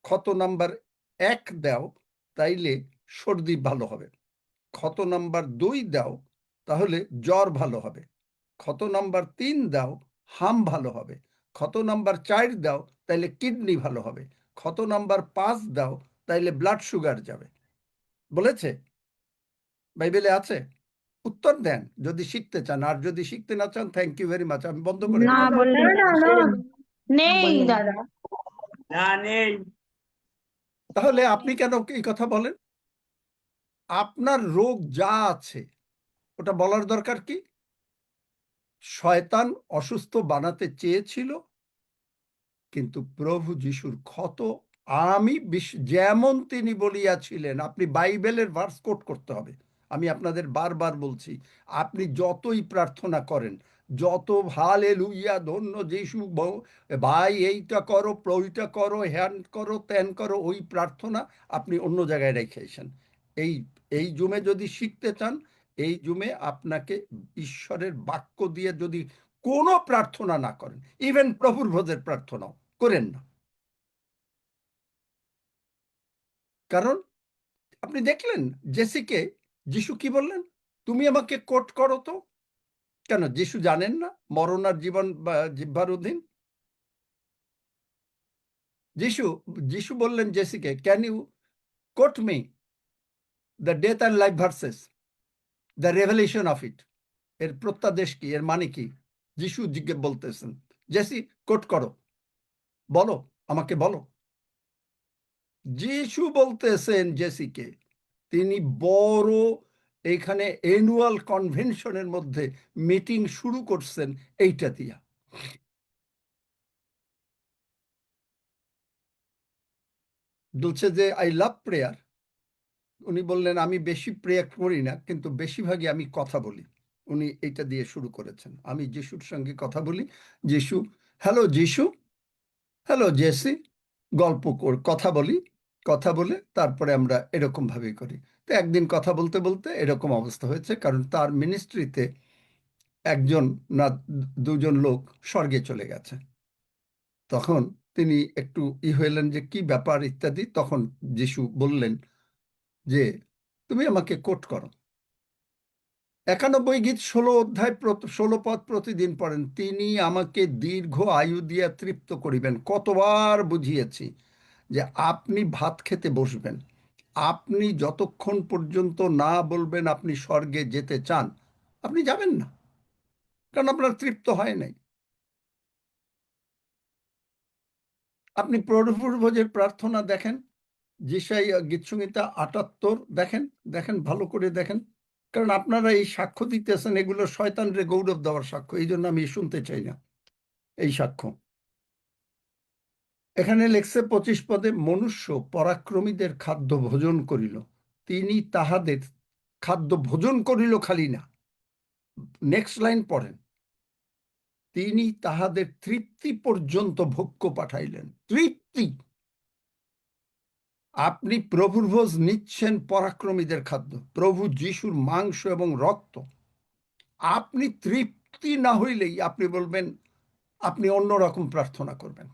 ক্ষত নাম্বার 1 দাও তাইলে সর্দি ভালো হবে, ক্ষত নাম্বার 2 দাও তাহলে জ্বর ভালো হবে, ক্ষত নাম্বার 3 দাও হাম ভালো হবে, ক্ষত নাম্বার 4 দাও তাইলে কিডনি ভালো হবে, ক্ষত নাম্বার 5 দাও তাইলে ব্লাড সুগার যাবে। বলেছে, বাইবেলে আছে। উত্তর দেন যদি শিখতে চান, আর যদি শিখতে না চান, থ্যাংক ইউ ভেরি মাচ, আমি বন্ধ করে না দিলাম। বললেন নেই বললেন। দাদা। তাহলে আপনি কেন এই কথা বলেন? আপনার রোগ যা আছে ওটা বলার দরকার কি? শয়তান অসুস্থ বানাতে চেয়েছিল, কিন্তু প্রভু যিশুর ক্ষত, আমি যেমন তিনি বলিয়াছিলেন, আপনি বাইবেলের ভার্স কোট করতে হবে। আমি আপনাদের বারবার বলছি, আপনি যতই প্রার্থনা করেন, যত হালেলুইয়া ধন্য যিশু ভাই এইটা করো, ওইটা করো, হ্যান করো, ত্যান করো, ওই প্রার্থনা আপনি অন্য জায়গায় রেখেছেন। এই জুমে যদি শিখতে চান, এই জুমে আপনাকে ঈশ্বরের বাক্য দিয়ে যদি কোনো প্রার্থনা না করেন, ইভেন প্রভুর ভোজের প্রার্থনাও করেন না। কারণ আপনি দেখলেন জেসিকে যিশু কি বললেন, তুমি আমাকে কোট করো তো। কেন যিশু জানেন না মরণ আর জীবন জিহ্বার অধীন? যিশু বললেন জেসিকে, can you quote me the death and life verses, the revelation of it, এর প্রত্যাদেশ কি, এর মানে কি? যিশু জিজ্ঞেস বলতেছেন, জেসি কোট করো, বলো, আমাকে বলো। যিশু বলতেছেন জেসিকে, তিনি বড় এখানে অ্যানুয়াল কনভেনশনের মধ্যে মিটিং শুরু করছেন এইটা দিয়া। বলছে যে আই লাভ প্রেয়ার। উনি বললেন আমি বেশি প্রেয়ার করি না, কিন্তু বেশিরভাগই আমি কথা বলি। উনি এইটা দিয়ে শুরু করেছেন, আমি যিশুর সঙ্গে কথা বলি। যিশু, হ্যালো যিশু, হ্যালো জেসি, কথা বলি, কথা বলে তারপরে আমরা এরকম ভাবেই করি। তো একদিন কথা বলতে বলতে এরকম অবস্থা হয়েছে, কারণ তার মিনিস্ট্রিতে একজন না দুজন লোক স্বর্গে চলে গেছে। তখন তিনি একটু হইলেন যে কি ব্যাপার ইত্যাদি। তখন যিশু বললেন যে তুমি আমাকে কোট করো। 91 গীত 16 অধ্যায় 16 পদ প্রতিদিন পড়েন, তিনি আমাকে দীর্ঘ আয়ু দিয়া তৃপ্ত করিবেন। কতবার বুঝিয়েছি যে আপনি ভাত খেতে বসবেন, আপনি যতক্ষণ পর্যন্ত না বলবেন আপনি স্বর্গে যেতে চান, আপনি যাবেন না, কারণ আপনার তৃপ্ত হয় নাই। আপনি প্রভুর ভোজের প্রার্থনা দেখেন, যিশাই গীতসংহিতা 78 দেখেন, দেখেন ভালো করে দেখেন। কারণ আপনারা এই সাক্ষ্য দিতেছেন, এগুলো শয়তানরে গৌরব দেওয়ার সাক্ষ্য, এই জন্য আমি শুনতে চাই না এই সাক্ষ্য। এখানে লেখছে 25 পদে, মনুষ্য পরাক্রমীদের খাদ্য ভোজন করিল, তিনি তাহাদের খাদ্য ভোজন করিল খালি না, নেক্সট লাইন পড়েন, তিনি তাহাদের তৃপ্তি পর্যন্ত ভোগ্য পাঠাইলেন। তৃপ্তি। আপনি প্রভুর ভোজ নিচ্ছেন, পরাক্রমীদের খাদ্য, প্রভু যিশুর মাংস এবং রক্ত। আপনি তৃপ্তি না হইলেই আপনি বলবেন, আপনি অন্যরকম প্রার্থনা করবেন।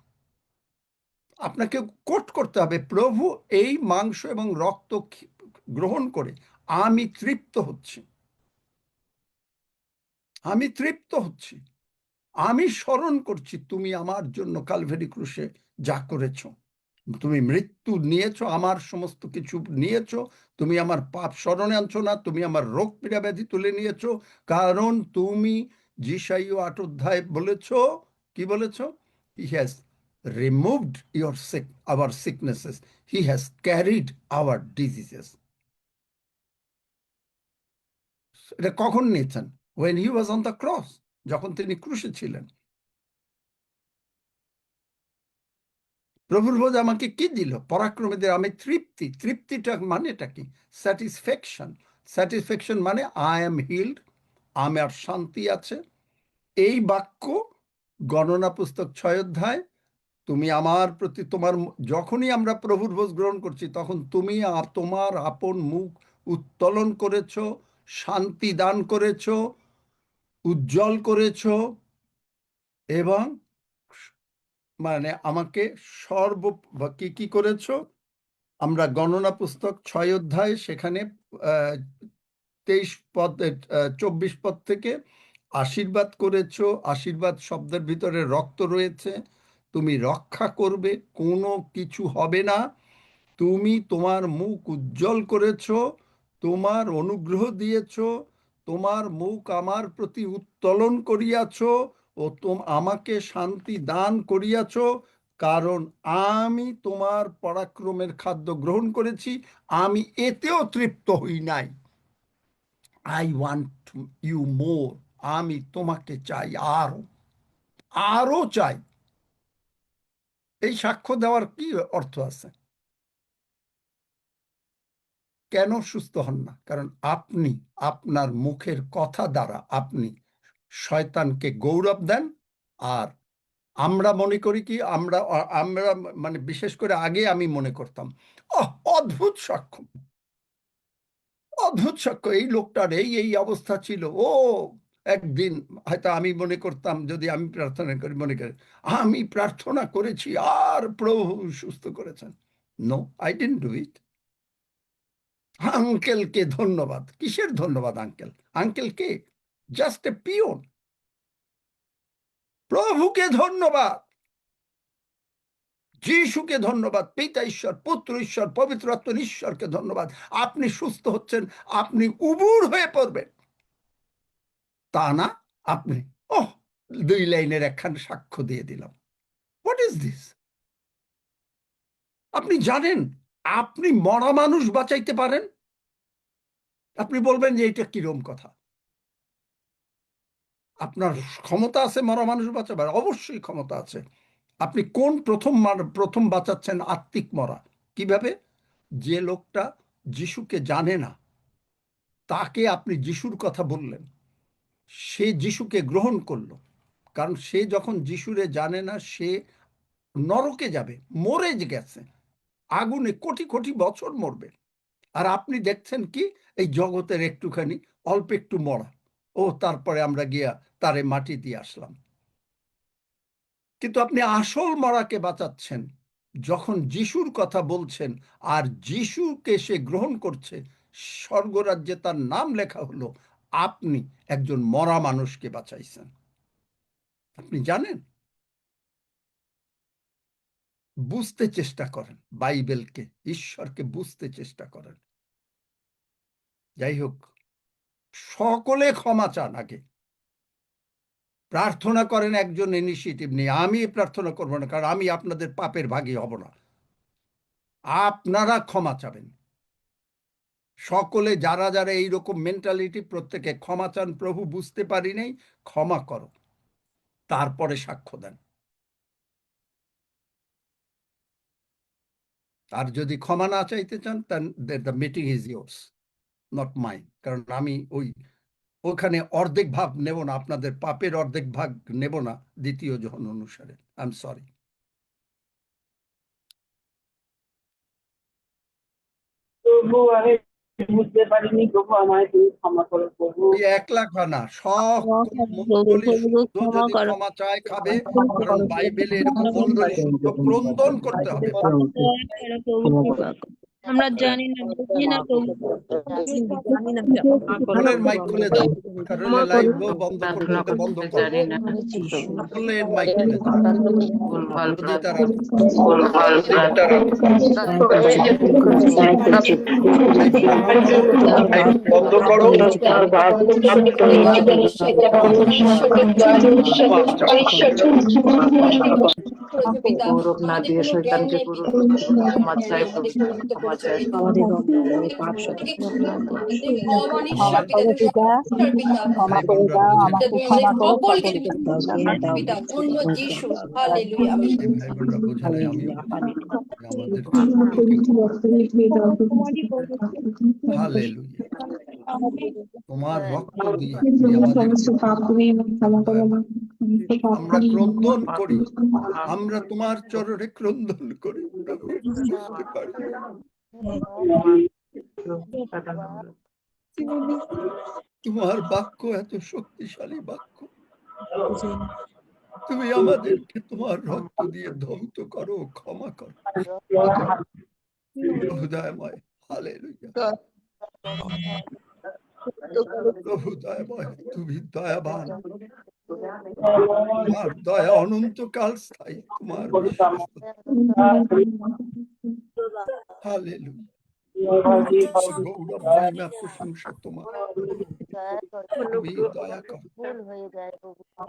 আপনাকে কোট করতে হবে, প্রভু এই মাংস এবং রক্ত গ্রহণ করে আমি তৃপ্ত হচ্ছি, আমি তৃপ্ত হচ্ছি, আমি স্মরণ করছি তুমি আমার জন্য কালভারি ক্রুশে যা করেছ। তুমি মৃত্যু নিয়েছো, আমার সমস্ত কিছু নিয়েছো, তুমি আমার পাপ স্মরণে আনছো না, তুমি আমার রোগ পীড়া ব্যাধি তুলে নিয়েছো, কারণ তুমি যিশাই 8 অধ্যায় বলেছ, কি বলেছ? He has removed our sicknesses, he has carried our diseases. এটা কখন নিয়েছেন? when he was on the cross, যখন তিনি ক্রুশে ছিলেন। প্রভুর ভোজ আমাকে কি দিল? পরাক্রমীদের আমি তৃপ্তি। তৃপ্তিটা মানেটা কি? স্যাটিসফ্যাকশন। স্যাটিসফ্যাকশন মানে আই এম হিল্ড, আমার শান্তি আছে। এই বাক্য গণনা পুস্তক 6 অধ্যায়, তুমি আমার প্রতি তোমার, যখনই আমরা প্রভুর ভোজ গ্রহণ করছি তখন তুমি তোমার আপন মুখ উত্তোলন করেছ, শান্তি দান করেছ, উজ্জ্বল করেছ, এবং মানে আমাকে কি কি করেছ? আমরা গণনা পুস্তক 6 অধ্যায় সেখানে 23 পদ 24 পদ থেকে আশীর্বাদ করেছো। আশীর্বাদ শব্দের ভিতরে রক্ত রয়েছে। তুমি রক্ষা করবে, কোনো কিছু হবে না। তুমি তোমার মুখ উজ্জ্বল করেছো, তোমার অনুগ্রহ দিয়েছো, তোমার মুখ আমার প্রতি উত্তোলন করিয়াছ ও আমাকে শান্তি দান করিয়াছ, কারণ আমি তোমার পরাক্রমের খাদ্য গ্রহণ করেছি, আমি এতেও তৃপ্ত হই নাই। আই ওয়ান্ট ইউ মোর, আমি তোমাকে চাই আরো, আরো চাই। এই সাক্ষ্য দেওয়ার কি অর্থ আছে? কেন সুস্থ হন না? কারণ আপনি আপনার মুখের কথা দ্বারা আপনি শয়তানকে গৌরব দেন। আর আমরা মনে করি কি, আমরা আমরা মানে বিশেষ করে আগে আমি মনে করতাম, অদ্ভুত সাক্ষ্য, অদ্ভুত সাক্ষ্য, এই লোকটার এই অবস্থা ছিল। ও একদিন হয়তো আমি মনে করতাম, যদি আমি প্রার্থনা করি, মনে করি আমি প্রার্থনা করেছি আর প্রভু সুস্থ করেছেন। No, I didn't do it. আঙ্কেলকে ধন্যবাদ। কিসের ধন্যবাদ আঙ্কেল? আঙ্কেল কে? Just a peon. প্রভুকে ধন্যবাদ, যিশুকে ধন্যবাদ, পিতা ঈশ্বর, পুত্র ঈশ্বর, পবিত্র আত্মা ঈশ্বরকে ধন্যবাদ। আপনি সুস্থ হচ্ছেন, আপনি উবুর হয়ে পড়বেন তা না আপনি 2 লাইনের একখান সাক্ষ্য দিয়ে দিলাম। What is this? আপনি জানেন আপনি মরা মানুষ বাঁচাইতে পারেন? আপনি বলবেন যে এটা কিরম কথা? আপনার ক্ষমতা আছে মরা মানুষ বাঁচাবার? অবশ্যই ক্ষমতা আছে। আপনি কোন প্রথম বাঁচাচ্ছেন আত্মিক মরা? কিভাবে? যে লোকটা যিশুকে জানে না, তাকে আপনি যিশুর কথা বললেন, সে যিশুকে গ্রহণ করলো। কারণ সে যখন যিশুরে জানে না, সে নরকে যাবে, মরে গেছে, আগুনে কোটি কোটি বছর মরবে। আর আপনি দেখছেন কি এই জগতের একটুখানি অল্প একটু মরা, তারপরে আমরা গিয়া তারে মাটি দিয়ে আসলাম। কিন্তু আপনি আসল মরাকে বাঁচাচ্ছেন যখন যিশুর কথা বলছেন, আর যিশুকে সে গ্রহণ করছে, স্বর্গরাজ্যে তার নাম লেখা হলো। আপনি একজন মরা মানুষকে বাঁচাইছেন। আপনি জানেন? বুঝতে চেষ্টা করেন বাইবেলকে, ঈশ্বরকে বুঝতে চেষ্টা করেন। যাই হোক, সকলে ক্ষমা চান আগে, প্রার্থনা করেন একজন ইনিশিয়েটিভ নিয়ে। আমি প্রার্থনা করবো না, কারণ আমি আপনাদের পাপের ভাগী হব না। আপনারা ক্ষমা চাবেন সকলে, যারা যারা এইরকম মেন্টালিটি, প্রত্যেকে ক্ষমা চান। প্রভু বুঝতে পারি নাই, ক্ষমা করো, তারপরে সাক্ষ্য দেন। আর যদি ক্ষমা না চাইতে চান, the meeting is yours, not mine. কারণ আমি ওখানে অর্ধেক ভাগ নেব না, আপনাদের পাপের অর্ধেক ভাগ নেব না দ্বিতীয় যোহন অনুসারে। I am sorry. প্রভু আমি বুঝতে পারিনি, প্রভু আমায় তুমি ক্ষমা করো প্রভু। ওই 1 লাখ না, সকল মণ্ডলী শুদ্ধ যদি ক্ষমা চায় খাবে। কারণ বাইবেলে এরকম মণ্ডলী শুদ্ধ ক্রন্দন করতে হবে। আমরা জানি না, বুঝি না প্রভু। সকলের মাইক খুলে দাও, কারণ লাইভ বন্ধ করতে বন্ধ করো। সকলের মাইক খুলে দাও। যদি তারা বন্ধ করো। গৌরব না দিয়ে শয়তানকে ক্ষমা চাই প্রভু, ক্ষমা চাই। তোমার রক্ত দিয়ে আমরা ক্রন্দন করি, আমরা তোমার চরণে ক্রন্দন করি। বুঝতে পারি তোমার বাক্য এত শক্তিশালী বাক্য। তুমি আমাদেরকে তোমার রক্ত দিয়ে ধৌত করো, ক্ষমা করো। হৃদয়ময়, হালেলুয়া। প্রভু দয়াময়, তুমি দয়াবান, তোমার দয়া অনন্তকাল স্থায়ী, তোমার হালেলুয়া। গৌরব মহিমা প্রশংসা তোমার। তুমি দয়া করো,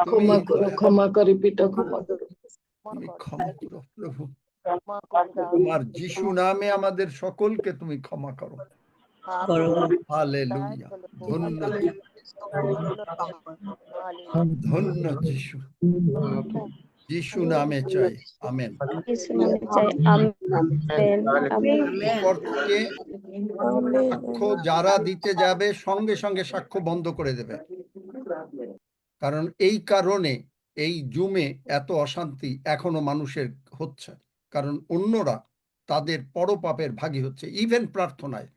ক্ষমা করো, ক্ষমা করে পিতা, ক্ষমা করো। তুমি ক্ষমা করো প্রভু। তোমার যিশু নামে আমাদের সকলকে তুমি ক্ষমা করো। হালেলুয়া। ধন্য ধন্য যিশু, যিশু নামে চাই, আমেন। এরপর থেকে সাক্ষ্য যারা দিতে যাবে সঙ্গে সঙ্গে সাক্ষ্য বন্ধ করে দেবে। কারণ এই কারণে এই জুমে এত অশান্তি এখনো মানুষের হচ্ছে, কারণ অন্যরা তাদের পরপাপের ভাগী হচ্ছে, ইভেন প্রার্থনায়।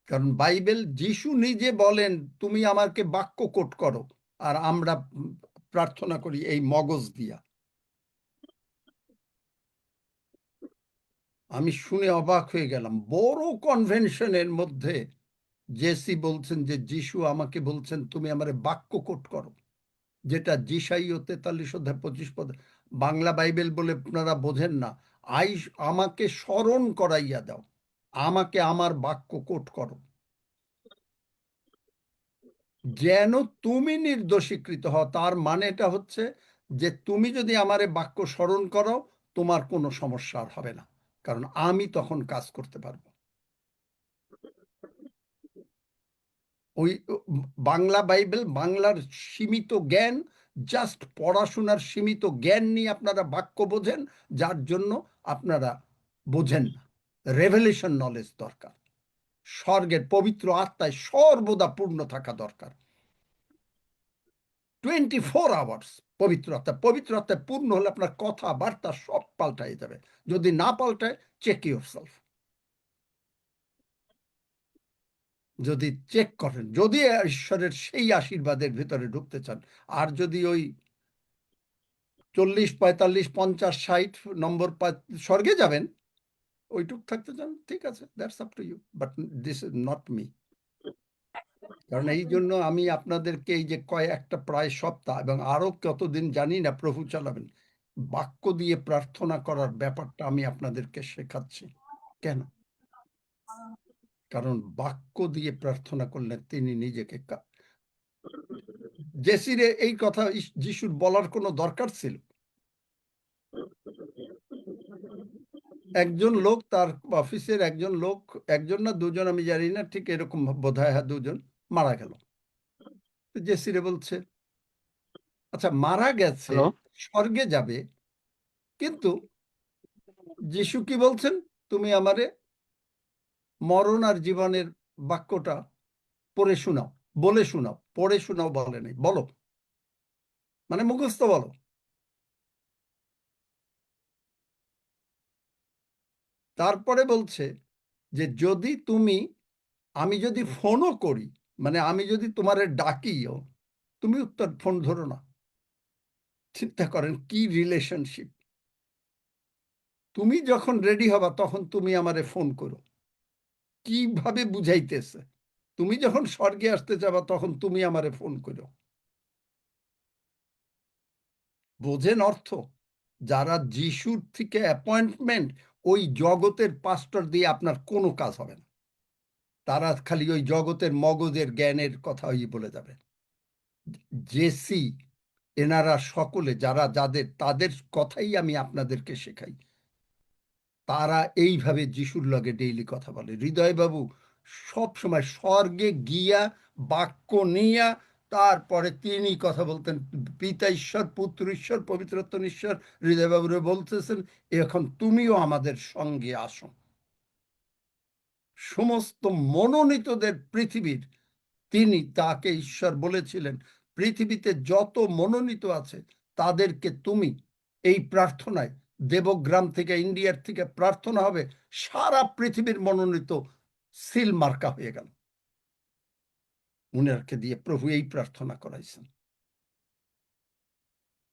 কারণ বাইবেল যিশু নিজে বলেন তুমি আমাকে বাক্য কোট করো, আর আমরা প্রার্থনা করি এই মগজ দিয়া। আমি শুনে অবাক হয়ে গেলাম, বড় কনভেনশনের মধ্যে জেসি বলছেন যে যিশু আমাকে বলছেন তুমি আমারে বাক্য কোট করো, যেটা যিশাইয় 43 অধ্যায় 25 পদ। বাংলা বাইবেল বলে আপনারা বোঝেন না, আমাকে স্মরণ করাইয়া দাও, আমাকে আমার বাক্য কোট করো, যেন তুমি নির্দোষীকৃত হও। তার মানেটা হচ্ছে যে তুমি যদি আমারে বাক্য স্মরণ করো, তোমার কোনো সমস্যা আর হবে না, কারণ আমি তখন কাজ করতে পারবো। ওই বাংলা বাইবেল, বাংলার সীমিত জ্ঞান, জাস্ট পড়াশোনার সীমিত জ্ঞান নিয়ে আপনারা বাক্য বোঝেন, যার জন্য আপনারা বোঝেন না। রেভেলেশন নলেজ দরকার, স্বর্গের পবিত্র আত্মায় সর্বদা পূর্ণ থাকা দরকার। 24 আওয়ার্স পবিত্র আত্মায় পূর্ণ হলে আপনার কথাবার্তা সব পাল্টাই যাবে। যদি না পাল্টায়, চেক ইউরসেলফ। যদি চেক করেন, যদি ঈশ্বরের সেই আশীর্বাদের ভিতরে ঢুকতে চান, আর যদি ওই 40, 45, 50, 60 নম্বর স্বর্গে যাবেন, ওইটুক থাকতে চান, ঠিক আছে, that's up to you, but this is not me. কারণ এই জন্য আমি আপনাদেরকে এই যে কয়েকটা প্রায় সপ্তাহ এবং আরো কতদিন জানি না প্রভু চালাবেন, বাক্য দিয়ে প্রার্থনা করার ব্যাপারটা আমি আপনাদেরকে শেখাচ্ছি। কেন? কারণ বাক্য দিয়ে প্রার্থনা করলে তিনি নিজেকে জেসিরে এই কথা যিশুর বলার কোনো দরকার ছিল? একজন লোক, তার অফিসের একজন লোক, একজন না দুজন আমি জানি না, ঠিক এরকম বোধহয়, হ্যাঁ দুজন, মারা গেল। জেসিরে বলছে আচ্ছা মারা গেছে, স্বর্গে যাবে, কিন্তু যিশু কি বলছেন? তুমি আমারে মরণ আর জীবনের বাক্যটা পড়ে শোনাও, বলে শোনাও। পড়ে শোনাও বলে নেই, বলো, মানে মুখস্থ বলো। তারপরে বলছে যে যদি আমি যদি ফোনও করি, মানে আমি যদি তোমারে ডাকিও, তুমি উত্তর ফোন ধরো না। চিন্তা করেন কি রিলেশনশিপ। তুমি যখন রেডি হবা তখন তুমি আমারে ফোন করো। কিভাবে বুঝাইতেছে? তুমি যখন স্বর্গে আসতে যাবা তখন তুমি আমারে ফোন করো। বোঝেন অর্থ? যারা যিশুর থেকে অ্যাপয়েন্টমেন্ট, ওই জগতের পাস্টর দিয়ে আপনার কোনো কাজ হবে না। তারা খালি ওই জগতের মগজের জ্ঞানের কথাই বলে যাবে। জেসি, এনারা সকলে তাদের কথাই আমি আপনাদেরকে শেখাই। তারা এইভাবে যিশুর লগে ডেইলি কথা বলে। হৃদয় বাবু সব সময় স্বর্গে গিয়া বাক্য নিয়া তারপরে তিনি কথা বলতেন, পিতা ঈশ্বর, পুত্র ঈশ্বর, পবিত্রত্ব ঈশ্বর। হৃদয় বাবুরে বলতেছেন এখন তুমিও আমাদের সঙ্গে আসো। সমস্ত মনোনীতদের পৃথিবীর, তিনি তাকে ঈশ্বর বলেছিলেন পৃথিবীতে যত মনোনীত আছে তাদেরকে তুমি এই প্রার্থনায়, দেবগ্রাম থেকে ইন্ডিয়ার থেকে প্রার্থনা হবে, সারা পৃথিবীর মনোনীত সিল মার্কা হয়ে গেল। উনারকে দিয়ে প্রভু এই প্রার্থনা করাইছেন,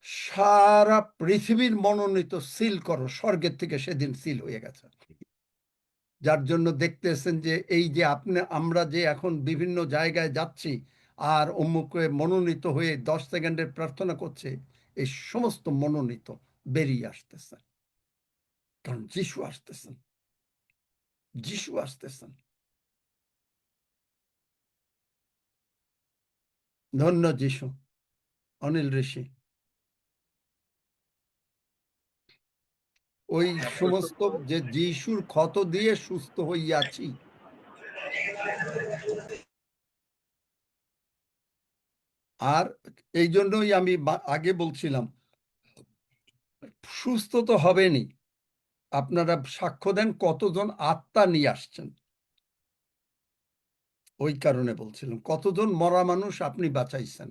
সারা পৃথিবীর মনোনীত সিল করো। স্বর্গের থেকে সেদিন সিল হয়ে গেছে। যার জন্য দেখতেছেন যে এই যে আমরা যে এখন বিভিন্ন জায়গায় যাচ্ছি আর অমুকে মনোনীত হয়ে 10 সেকেন্ডের প্রার্থনা করছে, এই সমস্ত মনোনীত বেরিয়ে আসতেছে, কারণ যিশু আসতেছেন, যিশু আসতেছেন। ধন্য যিশু। অনিল ঋষি, ওই সমস্ত যে যিশুর ক্ষত দিয়ে সুস্থ হইয়াছি, আর এই জন্যই আমি আগে বলছিলাম সুস্থ তো হবেনি। আপনারা সাক্ষ্য দেন কতজন আত্মা নিয়ে আসছেন, ওই কারণে বলছিলাম কতজন মরা মানুষ আপনি বাঁচাইছেন।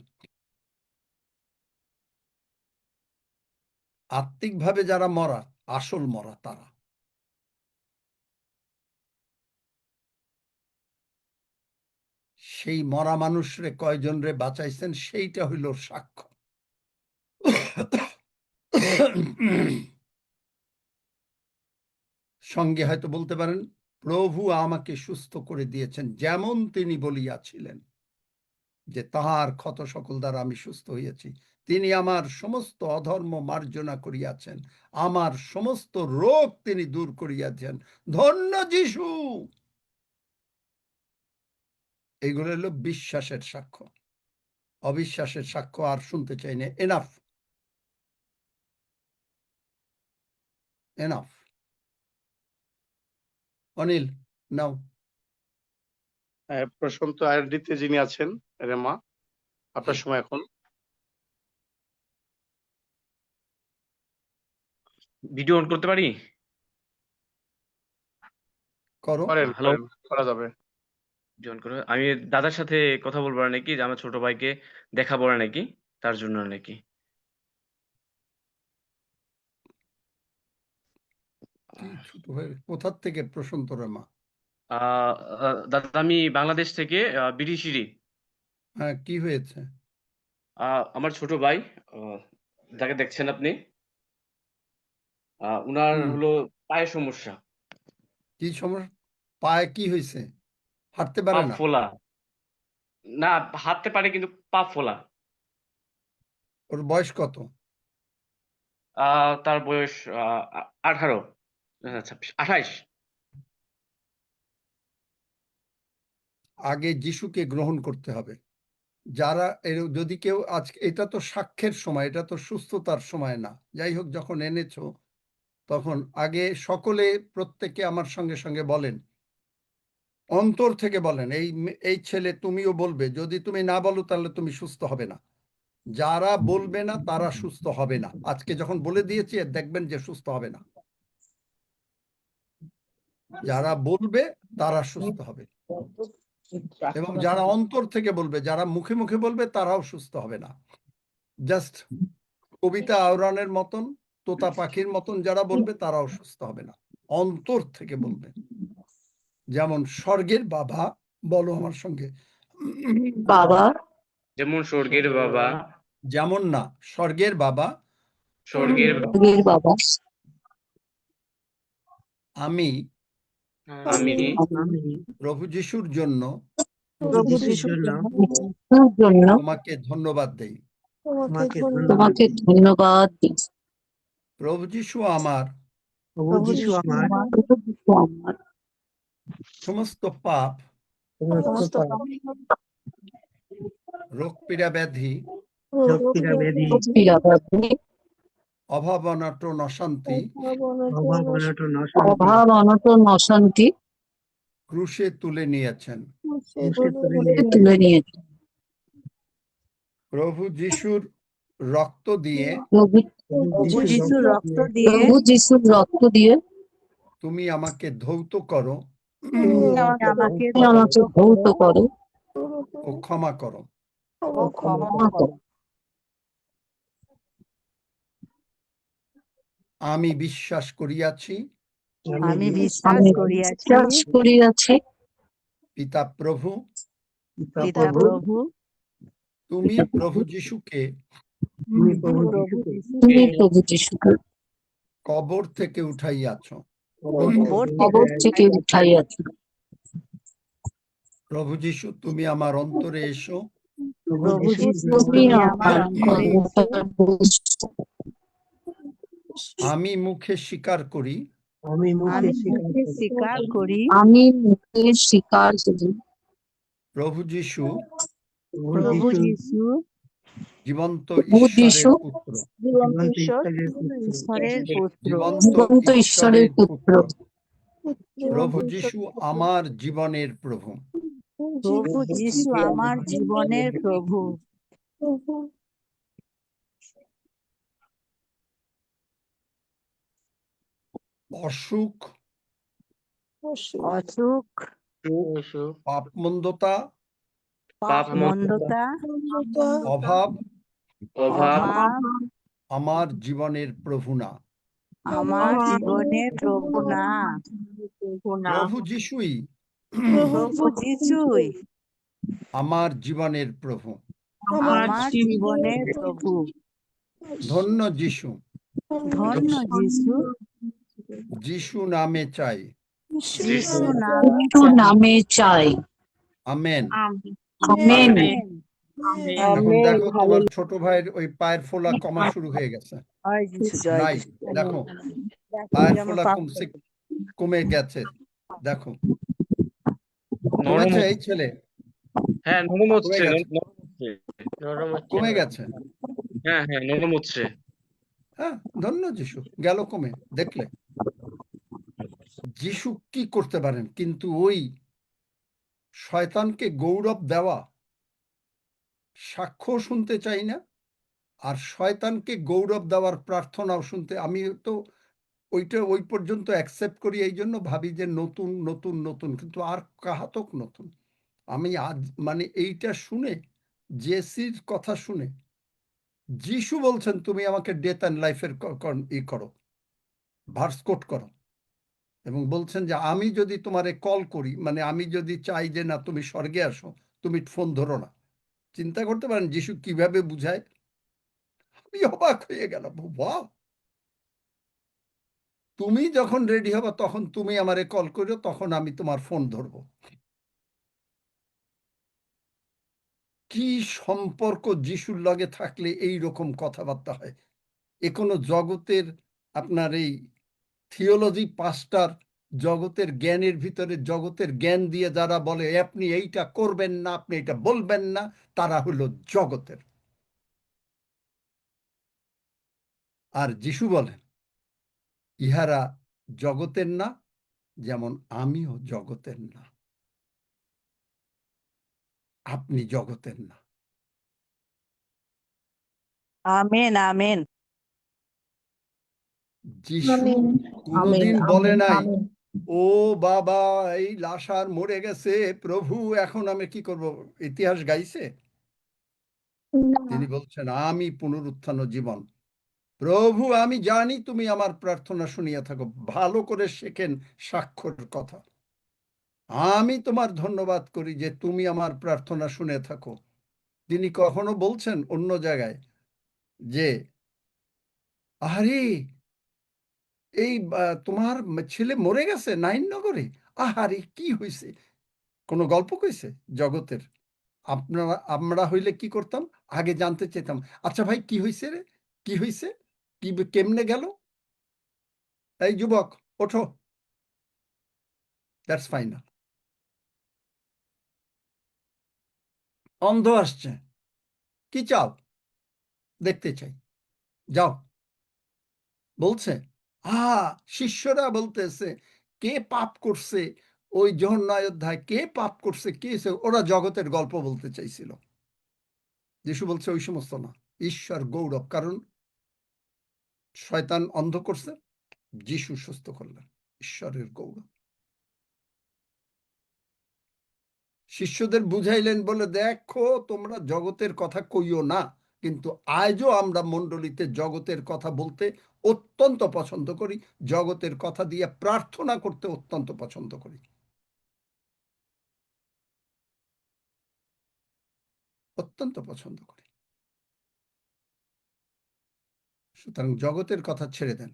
আত্মিকভাবে যারা মরা, আসল মরা তারা। সেই মরা মানুষরে কয়জন রে বাঁচাইছেন সেইটা হইল সাক্ষ্য। সঙ্গে হয়তো বলতে পারেন, প্রভু আমাকে সুস্থ করে দিয়েছেন, যেমন তিনি বলিয়াছিলেন যে তাহার ক্ষত সকল দ্বারা আমি সুস্থ হইয়াছি। তিনি আমার সমস্ত অধর্ম মার্জনা করিয়াছেন, আমার সমস্ত রোগ তিনি দূর করিয়াছেন। ধন্য যিশু। এইগুলো হলো বিশ্বাসের সাক্ষ্য। অবিশ্বাসের সাক্ষ্য আর শুনতে চাই না। Enough, enough. অনিল, নাও। প্রশান্ত আইআরডিতে যিনি আছেন, রেমা, আপনার সময় এখন। ভিডিও অন করতে পারি? করো। হ্যালো, করা যাবে। ভিডিও অন করো। আমি দাদার সাথে কথা বলবো না নাকি, যে আমার ছোট ভাইকে দেখাবো না নাকি, তার জন্য নাকি। কি ছোট ভাই, কোথার থেকে প্রশান্ত রেমা? দাদা আমি বাংলাদেশ থেকে, বিডিসিরি। হ্যাঁ, কি হয়েছে? আমার ছোট ভাই, যাকে দেখছেন আপনি, উনার হলো পায়ের সমস্যা। কি সমস্যা? পায়ে কি হয়েছে? হাঁটতে পা পারে না? ফোলা। না, হাঁটতে পারে কিন্তু পা ফোলা। ওর বয়স কত? তার বয়স 18, 28। আগে যিশুকে গ্রহণ করতে হবে। যারা যদি কেউ আজকে, এটা তো সাক্ষ্যের সময়, এটা তো সুস্থতার সময় না। যাই হোক, যখন এনেছো তখন আগে সকলে, প্রত্যেকে আমার সঙ্গে সঙ্গে বলেন, অন্তর থেকে বলেন, এই ছেলে, তুমিও বলবে। যদি তুমি না বলো তাহলে তুমি সুস্থ হবে না। যারা বলবে না তারা সুস্থ হবে না। আজকে যখন বলে দিয়েছি, দেখবেন যে সুস্থ হবে না। যারা বলবে তারা সুস্থ হবে, এবং যারা অন্তর থেকে বলবে, যারা মুখে মুখে বলবে, তারাও সুস্থ হবে না। জাস্ট কবিতা আওরানের মতন, তোতা পাখির মতন যারা বলবে, তারাও সুস্থ হবে না। অন্তর থেকে বলবে। যেমন স্বর্গের বাবা, বলো আমার সঙ্গে, বাবা, যেমন স্বর্গের বাবা, যেমন না, স্বর্গের বাবা, স্বর্গের বাবা, আমি আমি প্রভু যিশুর জন্য জন্য তোমাকে ধন্যবাদ দেই। তোমাকে ধন্যবাদ দিই। প্রভু যিশু আমার আমার সমস্ত পাপ, রোগ পীড়া ব্যাধি, অভাব অনটন অশান্তি অভাব অনটন অশান্তি ক্রুশে তুলে নিয়েছেন। তুলে নিয়েছে। প্রভু যিশুর রক্ত দিয়ে প্রভু যিশুর রক্ত দিয়ে তুমি আমাকে ধৌত করো আমাকে ধৌত করো ও ক্ষমা করো। ক্ষমা করো। আমি বিশ্বাস করিয়াছি আমি বিশ্বাস করিয়াছি পিতা প্রভু, তুমি প্রভু যিশুকে কবর থেকে উঠাইয়াছ। প্রভু যিশু, তুমি আমার অন্তরে এসো। আমি মুখে স্বীকার করি প্রভু যিশু জীবন্ত ঈশ্বরের পুত্র। প্রভু যিশু আমার জীবনের প্রভু। অসুখ, পাপমন্দতা, অভাব আমার জীবনের প্রভু না। প্রভু যিশুই আমার জীবনের প্রভু। আমার জীবনের প্রভু। ধন্য যিশু, ধন্য যিশু, যিশু নামে চাই। যিশু নামে চাই। আমেন। আমেন। এখন দেখো তোমার ছোট ভাইয়ের ওই পায়ের ফোলা কমা শুরু হয়ে গেছে। জয় যিশু, জয় নাই, যিশু। দেখো পায়ের ফোলা কমে গেছে। দেখো নরম কমেছে এই হচ্ছে। ছেলে, হ্যাঁ, নরম কমে হচ্ছে, গেছে, নরম হচ্ছে। কমে গেছে। হ্যাঁ, হ্যাঁ, নরম হচ্ছে। হ্যাঁ, ধন্য যিশু, গেল কমে। দেখলে যিশু কি করতে পারেন, কিন্তু ওই শয়তানকে গৌরব দেওয়া সাক্ষ্য শুনতে চাই না, আর শয়তানকে গৌরব দেওয়ার প্রার্থনাও শুনতে। আমি তো ওইটা ওই পর্যন্ত অ্যাকসেপ্ট করি, এই জন্য ভাবি যে নতুন নতুন নতুন, কিন্তু আর কাহাতক নতুন। আমি আজ মানে এইটা শুনে, জেসির কথা শুনে, যিশু বলছেন তুমি আমাকে ডেথ অ্যান্ড লাইফের ই করো, ভার্স কোট করো, এবং বলছেন যে আমি যদি তোমারে কল করি, মানে আমি যদি চাই যে না তুমি স্বর্গে আসো, তুমি ফোন ধরো না। চিন্তা করতে পারেন যিশু কিভাবে বুঝায়। আমি অবাক হয়ে গেলাম, বাহ, তুমি যখন রেডি হবা তখন তুমি আমারে কল করো, তখন আমি তোমার ফোন ধরবো। কি সম্পর্ক যিশুর লগে থাকলে এই রকম কথাবার্তা হয়। এ কোনো জগতের আপনার এই থিওলজি পাস্টার, জগতের জ্ঞানের ভিতরে জগতের জ্ঞান দিয়ে যারা বলে আপনি এইটা করবেন না, আপনি এটা বলবেন না, তারা হলো জগতের। আর যিশু বলেন ইহারা জগতের না, যেমন আমিও জগতের না। আপনি জগতের না। Amen, amen. যিশু কোনোদিন বলে নাই ও বাবা এই লাশার মরে গেছে, প্রভু এখন আমি কি করব, ইতিহাস গাইছে। তিনি বলছেন আমি পুনরুত্থান ও জীবন। প্রভু আমি জানি তুমি আমার প্রার্থনা শুনিয়া থাকো, ভালো করে শেখেন সাক্ষর কথা। আমি তোমার ধন্যবাদ করি যে তুমি আমার প্রার্থনা শুনে থাকো। তিনি কখনো বলছেন অন্য জায়গায় যে আরে এই তোমার ছেলে মরে গেছে নাইননগরে, আহারে কি হয়েছে, কোনো গল্প কইছে জগতের? আমরা হইলে কি করতাম, আগে জানতে চাইতাম, আচ্ছা ভাই কি হয়েছে রে, কি হয়েছে, কি কেমনে গেল, এই যুবক ওঠো, দ্যাটস ফাইনাল। অন্ধ আসছে, কি চাও, দেখতে চাই, যাও। বলছে শিষ্যরা বলতেছে কে পাপ করছে, ওই যোহন্না অধ্যায় কে পাপ করছে, কে, ওরা জগতের গল্প বলতে চাইছিল। যিশু বলছে ওই সমস্ত না, ঈশ্বর গৌরব, কারণ শয়তান অন্ধ করছে, যিশু সুস্থ করলেন, ঈশ্বরের গৌরব। শিষ্যদের বুঝাইলেন বলে দেখো তোমরা জগতের কথা কইও না, কিন্তু আজও আমরা মণ্ডলীতে জগতের কথা বলতে অত্যন্ত পছন্দ করি, জগতের কথা দিয়ে প্রার্থনা করতে অত্যন্ত পছন্দ করি, অত্যন্ত পছন্দ করি। সুতরাং জগতের কথা ছেড়ে দেন,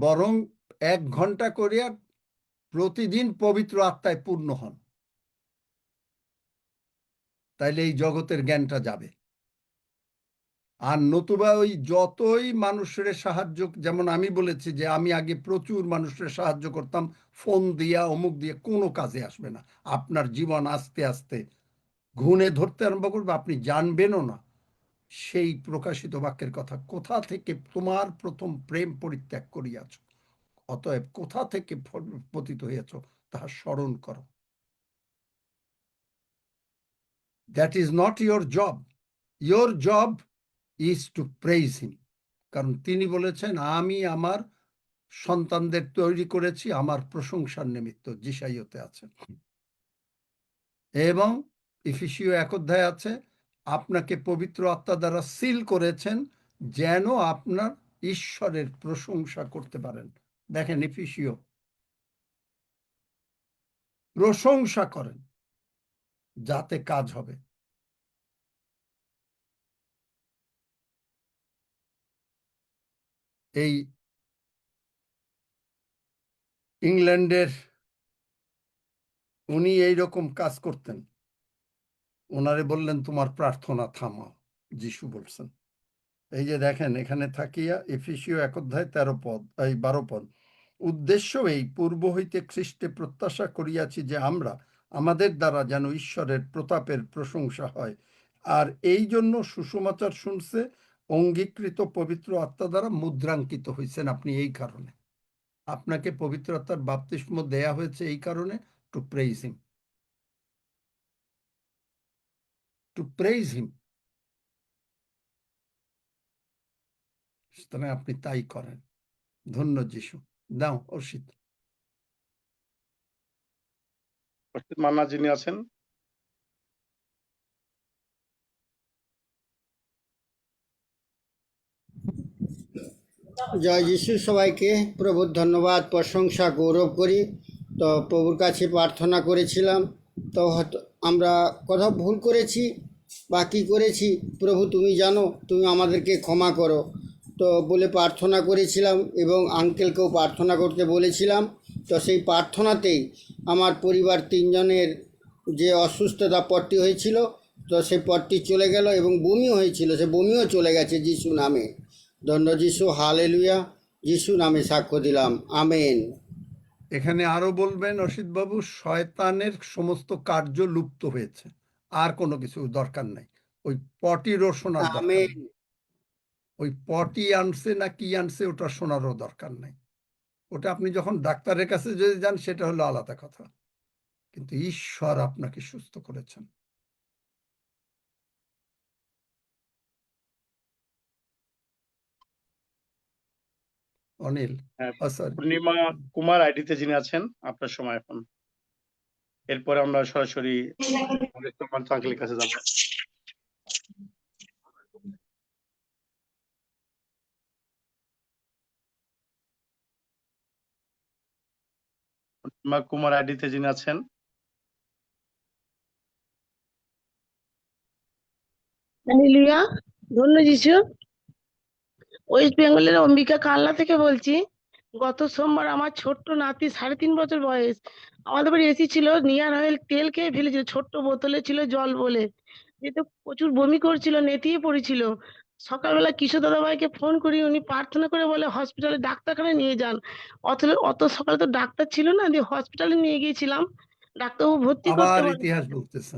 বরং 1 ঘন্টা করে প্রতিদিন পবিত্র আত্মায় পূর্ণ হন, তাইলে এই জগতের জ্ঞানটা যাবে। আর নতুবা ওই যতই মানুষের সাহায্য, যেমন আমি বলেছি যে আমি আগে প্রচুর মানুষের সাহায্য করতাম, ফোন দিয়া অমুক দিয়ে, কোনো কাজে আসবে না। আপনার জীবন আস্তে আস্তে ঘুণে ধরতে আরম্ভ করবে, আপনি জানবেনও না সেই প্রকাশিত বাক্যের কথা, কোথা থেকে তোমার প্রথম প্রেম পরিত্যাগ করিয়াছ, অতএব কোথা থেকে পতিত হইয়াছ তাহা স্মরণ করো। That is not your job, your job is to praise him, কারণ তিনি বলেছেন আমি আমার সন্তানদের তৈরি করেছি আমার প্রশংসার নিমিত্ত, যিশাইয়তে আছে। এবং ইফিসীয় 1 অধ্যায় আছে, আপনাকে পবিত্র আত্মা দ্বারা সিল করেছেন যেন আপনার ঈশ্বরের প্রশংসা করতে পারেন। দেখেন ইফিসীয় প্রশংসা করেন, যাতে কাজ হবে। এই ইংল্যান্ডের উনি এইরকম কাজ করতেন। ওনারে বললেন তোমার প্রার্থনা থামাও, যিশু বলছেন। এই যে দেখেন এখানে থাকিয়া এফেসীয় 1:13 এই 12 পদ, উদ্দেশ্য এই পূর্ব হইতে খ্রিস্টে প্রত্যাশা করিয়াছি যে আমরা আমাদের দ্বারা যেন ঈশ্বরের প্রতাপের প্রশংসা হয়। আর এই জন্য সুসমাচার শুনছে অঙ্গীকৃত পবিত্র আত্মা দ্বারা মুদ্রাঙ্কিত হয়েছেন আপনি। এই কারণে আপনাকে পবিত্র আত্মার বাপ্তিস্ম দেয়া হয়েছে, এই কারণে টু প্রেইজ হিম, টু প্রেইজ হিম। সুতরাং আপনি তাই করেন। ধন্য যিশু। দাও অর্ষিত। মান্না যিনি আছেন, জয় যিশু। সবাইকে প্রভুর ধন্যবাদ, প্রশংসা, গৌরব করি। তো প্রভুর কাছে প্রার্থনা করেছিলাম, তো হয়তো আমরা কথা ভুল করেছি বা কী করেছি, প্রভু তুমি জানো, তুমি আমাদেরকে ক্ষমা করো তো বলে প্রার্থনা করেছিলাম, এবং আঙ্কেলকেও প্রার্থনা করতে বলেছিলাম। তো সেই প্রার্থনাতেই আমার পরিবার 3 জনের যে অসুস্থতা পট্টি হয়েছিল, তো সেই পট্টি চলে গেল, এবং বমিও হয়েছিল, সে বমিও চলে গেছে যিশু নামে। ধন্য যিশু, হালেলুয়া। যিশু নামে সাক্ষ্য দিলাম, আমেন। এখানে আরো বলবেন অসিত বাবু, শয়তানের সমস্ত কার্য লুপ্ত হয়েছে, আর কোনো কিছু দরকার নাই। ওই পটিরও শোনার দরকার আমেন। নেই। ওই পটি আনছে না কি আনছে ওটা শোনারও দরকার নাই। ওটা আপনি যখন ডাক্তারের কাছে যদি যান সেটা হলো আলাদা কথা, কিন্তু ঈশ্বর আপনাকে সুস্থ করেছেন। অনিল, সরি, পূর্ণিমা কুমার আইডিতে যিনি আছেন, আপনার সময় এখন। এরপরে আমরা সরাসরি আঙ্কেলের কাছে যাব। পূর্ণিমা কুমার আইডিতে যিনি আছেন, হালেলুয়া, ধন্য যিশু। ওয়েস্ট বেঙ্গলের অম্বিকা কালনা থেকে বলছি। গত সোমবার আমার ছোট্ট নাতি 3.5 বছর বয়স, আমাদের বাড়ি এসি ছিল, নিয়ার অয়েল তেল খেয়ে ফেলেছিল, ছোট্ট বোতলে ছিল জল বলে, যেহেতু প্রচুর বমি করছিল, নেতিয়ে পড়েছিল। সকালবেলা কিশোর দাদাভাইকে ফোন করি, উনি প্রার্থনা করে বলে হসপিটালে ডাক্তারখানায় নিয়ে যান। অত সকালে তো ডাক্তার ছিল না, দিয়ে হসপিটালে নিয়ে গিয়েছিলাম, ডাক্তারবাবু ভর্তি করতে আবার বলে ইতিহাস বলতেছে।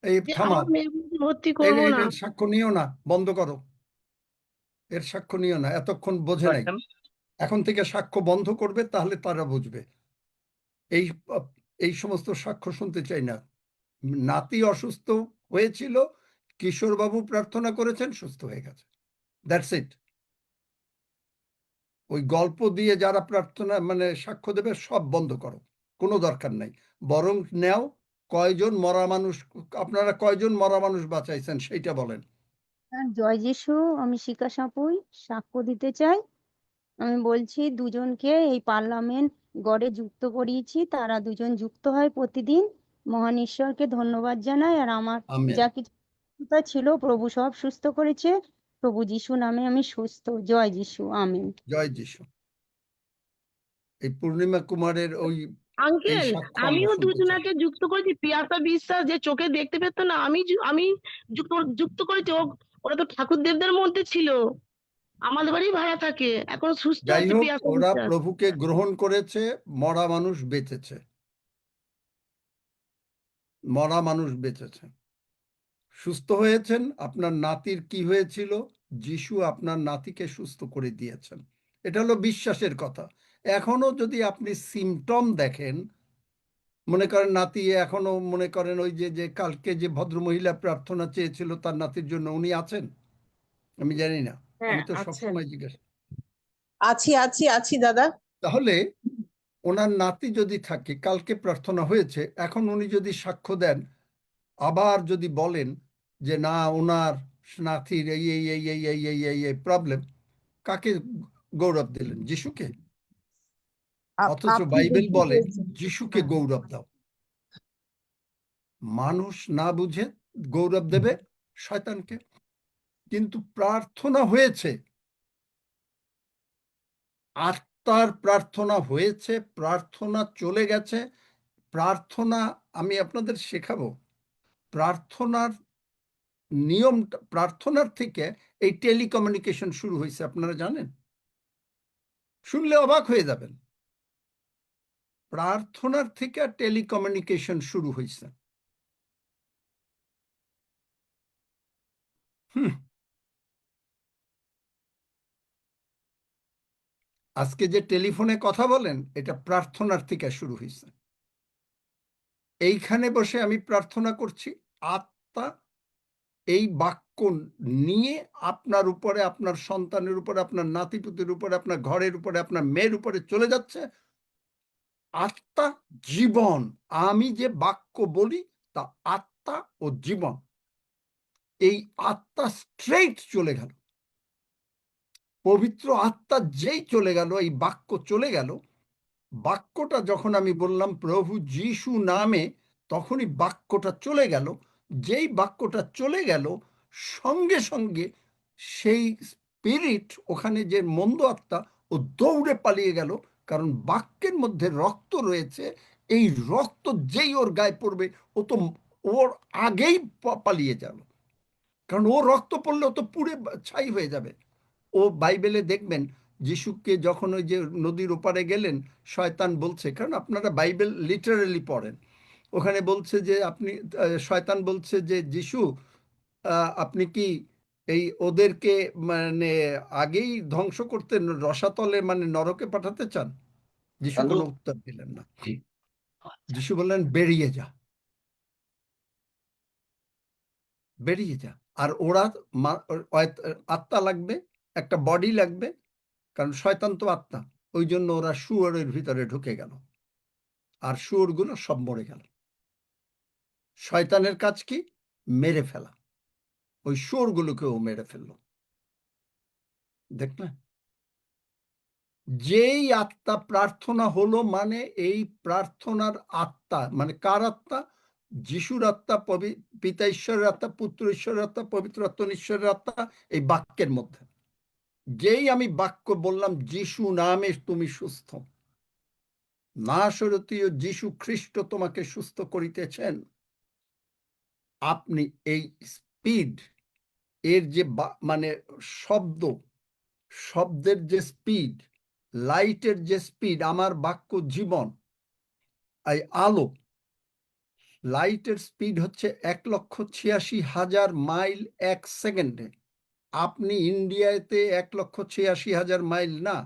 এই যে থামাও, আমার মেয়েকে ভর্তি করবো না। এর সাক্ষ্য নিও না, বন্ধ করো। এর সাক্ষ্য নিও না, এতক্ষণ বোঝে নাই। এখন থেকে সাক্ষ্য বন্ধ করবে, তাহলে তারা বুঝবে। এই এই সমস্ত সাক্ষ্য শুনতে চাই না। নাতি অসুস্থ হয়েছিল, কিশোরবাবু প্রার্থনা করেছেন, সুস্থ হয়ে গেছে, দ্যাটস ইট। ওই গল্প দিয়ে যারা প্রার্থনা মানে সাক্ষ্য দেবে সব বন্ধ করো, কোনো দরকার নাই। বরং নেও, কয়জন মরা মানুষ, আপনারা কয়জন মরা মানুষ বাঁচাইছেন সেইটা বলেন। জয় যিশু। আমি শিখা সাপুই সাক্ষ্য দিতে চাই। আমি বলছি, দুজনকে এই পার্লামেন্ট গড়ে যুক্ত করিয়েছি, তারা দুজন যুক্ত হয় প্রতিদিন। মহান ঈশ্বরকে ধন্যবাদ জানাই। আর আমার আমেন। যা কিছু অসুস্থতা ছিল প্রভু সব সুস্থ করেছে। প্রভু যিশু নামে আমি সুস্থ। জয় যিশু, আমেন। জয় যিশু। এই পূর্ণিমা কুমারের ওই এই আঙ্কেল, সাক্ষ্য আমরা আমিও শুনতে চাই। দুজনাকে যুক্ত করেছি। পিয়াসা বিশ্বাস যে চোখে দেখতে পেত না, আমি যুক্ত করেছি। ওরা তো ঠাকুর দেবদের মধ্যে ছিল, আমাদের বাড়ি ভাড়া থাকে, এখন সুস্থ যাই আছে হোক, পিয়াসা ওরা বিশ্বাস। প্রভুকে গ্রহণ করেছে, মরা মানুষ বেঁচেছে, মরা মানুষ বেঁচেছে, সুস্থ হয়েছেন। আপনার নাতির কি হয়েছিল, যিশু আপনার নাতিকে সুস্থ করে দিয়েছেন। এটা হলো বিশ্বাসের কথা। এখনো যদি আপনি সিমটম দেখেন, মনে করেন নাতি এখনো, মনে করেন ওই যে কালকে যে ভদ্রমহিলা প্রার্থনা চেয়েছিল তার নাতির জন্য, উনি আছেন? আমি জানি না, আমি তো সবসময় জিজ্ঞাসা। আছি দাদা। তাহলে ওনার নাতি যদি থাকে, কালকে প্রার্থনা হয়েছে, এখন উনি যদি সাক্ষ্য দেন, আবার যদি বলেন যে না ওনার নাতির এই এই এই এই এই এই এই এই প্রবলেম, কাকে গৌরব দিলেন? যিশুকে। অথচ বাইবেল বলে যিশুকে গৌরব দাও। মানুষ না বুঝে গৌরব দেবে শয়তানকে, কিন্তু প্রার্থনা হয়েছে, আত্মার প্রার্থনা হয়েছে, প্রার্থনা চলে গেছে। প্রার্থনা আমি আপনাদের শেখাবো। প্রার্থনার নিয়মটা, প্রার্থনার থেকে এই টেলিকমিউনিকেশন শুরু হয়েছে, আপনারা জানেন? শুনলে অবাক হয়ে যাবেন। প্রার্থনার থেকে টেলিকমিউনিকেশন শুরু হয়েছে। আজকে যে টেলিফোনে কথা বলেন, এটা প্রার্থনার থেকে শুরু হয়েছে। এইখানে বসে আমি প্রার্থনা করছি, আত্মা এই বাক্য নিয়ে আপনার উপরে, আপনার সন্তানের উপরে, আপনার নাতিপুতির উপরে, আপনার ঘরের উপরে, আপনার মেয়ের উপরে চলে যাচ্ছে। আত্মা জীবন, আমি যে বাক্য বলি তা আত্মা ও জীবন। এই আত্মা স্ট্রেইট চলে গেল, পবিত্র আত্মা যেই চলে গেল, এই বাক্য চলে গেল। বাক্যটা যখন আমি বললাম প্রভু যিশু নামে, তখনই বাক্যটা চলে গেল। যেই বাক্যটা চলে গেল, সঙ্গে সঙ্গে সেই স্পিরিট, ওখানে যে মন্দ আত্মা, ও দৌড়ে পালিয়ে গেল। কারণ বাক্যের মধ্যে রক্ত রয়েছে, এই রক্ত যেই ওর গায়ে পড়বে, ও তো ওর আগেই পালিয়ে গেল। কারণ ও রক্ত পড়লে ও তো পুড়ে ছাই হয়ে যাবে। ও বাইবেলে দেখবেন, যিশুকে যখন ওই যে নদীর ওপারে গেলেন, শয়তান বলছে, কারণ আপনারা বাইবেল লিটারালি পড়েন, ওখানে বলছে যে আপনি, শয়তান বলছে যে যিশু, আপনি কি এই ওদেরকে মানে আগেই ধ্বংস করতে, রসাতলে মানে নরকে পাঠাতে চান? যিশু কোনো উত্তর দিলেন না। যিশু বললেন বেরিয়ে যা, বেরিয়ে যা। আর ওরা আত্মা লাগবে, একটা বডি লাগবে, কারণ শয়তান তো আত্মা। ওই জন্য ওরা শুয়োরের ভিতরে ঢুকে গেল, আর শুয়োরগুলো সব মরে গেল। শয়তানের কাজ কি? মেরে ফেলা। ওই শুয়োরগুলোকেও মেরে ফেললো। দেখলেন? যেই আত্মা প্রার্থনা হলো, মানে এই প্রার্থনার আত্মা, মানে কার আত্মা? যিশুর আত্মা, পিতা ঈশ্বরের আত্মা, পুত্র ঈশ্বরের আত্মা, পবিত্র আত্মা ঈশ্বরের আত্মা, এই বাক্যের মধ্যে। যেই আমি বাক্য বললাম যিশু নামে তুমি সুস্থ, নাসরতীয় যিশু খ্রিস্ট তোমাকে সুস্থ করিতেছেন, আপনি এই স্পিড, এর যে মানে শব্দের যে স্পিড, লাইটের যে স্পিড, আমার বাক্য জীবন, এই আলো, লাইটের স্পিড হচ্ছে 1,86,000 মাইল 1 সেকেন্ডে। আপনি ইন্ডিয়াতে 1,86,000 মাইল না,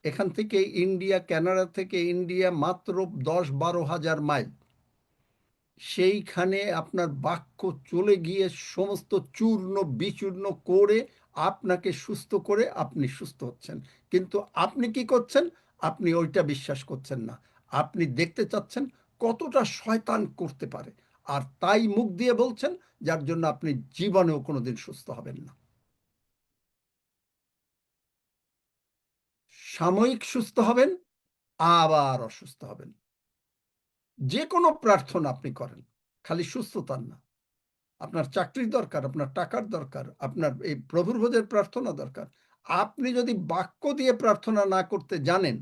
এখান থেকে ইন্ডিয়া, কানাডা থেকে ইন্ডিয়া মাত্র 10-12 হাজার মাইল। সেইখানে আপনার বাক্য চলে গিয়ে সমস্ত চূর্ণ বিচূর্ণ করে আপনাকে সুস্থ করে আপনি সুস্থ হচ্ছেন। কিন্তু আপনি কি করছেন? আপনি ওইটা বিশ্বাস করছেন না। আপনি দেখতে চাচ্ছেন কতটা শয়তান করতে পারে, আর তাই মুখ দিয়ে বলছেন, যার জন্য আপনি জীবনেও কোনোদিন সুস্থ হবেন না। সাময়িক সুস্থ হবেন, আবার অসুস্থ হবেন। যে কোনো প্রার্থনা আপনি করেন, খালি সুস্থতার না। আপনার চাকরি দরকার, আপনার টাকার দরকার, আপনার এই প্রভুর ভোজের প্রার্থনা দরকার। আপনি যদি বাক্য দিয়ে প্রার্থনা না করতে জানেন,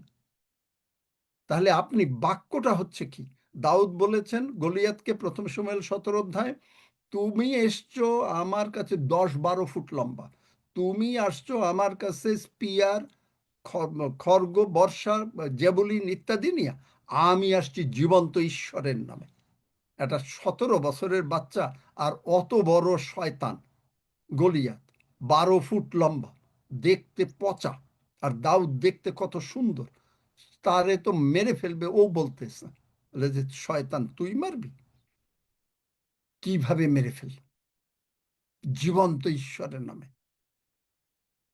তাহলে আপনি, বাক্যটা হচ্ছে কি? দাউদ বলেছেন গলিয়াতকে, প্রথম শমূয়েল 17 অধ্যায়, তুমি এসছো আমার কাছে 10-12 ফুট লম্বা, তুমি আসছো আমার কাছে স্পিয়ার, খড়গ, বর্ষা, জেবুলিন ইত্যাদি নিয়ে, আমি আসছি জীবন্ত ঈশ্বরের নামে। একটা 17 বছরের বাচ্চা, আর অত বড় শয়তান গলিয়াত, 12 ফুট লম্বা, দেখতে পচা, আর দাউদ দেখতে কত সুন্দর, তারে তো মেরে ফেলবে। ও বলতেছে যে শয়তান তুই মারবি? কিভাবে মেরে ফেল? জীবন্ত ঈশ্বরের নামে।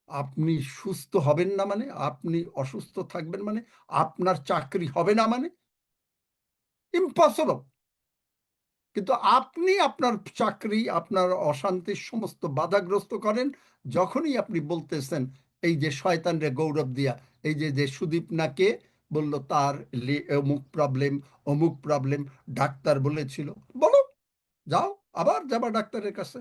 আপনি সুস্থ হবেন না মানে, আপনি অসুস্থ থাকবেন মানে, আপনার চাকরি হবে না মানে, ইম্পসিবল। কিন্তু আপনি আপনার চাকরি, আপনার অশান্তির সমস্ত বাধাগ্রস্ত করেন যখনই আপনি বলতেছেন, এই যে শয়তানরে গৌরব দিয়া, এই যে সুদীপ নাকে বলল তার অমুক প্রবলেম, অমুক প্রবলেম, ডাক্তার বলেছিল, বলো যাও, আবার যাবা ডাক্তারের কাছে।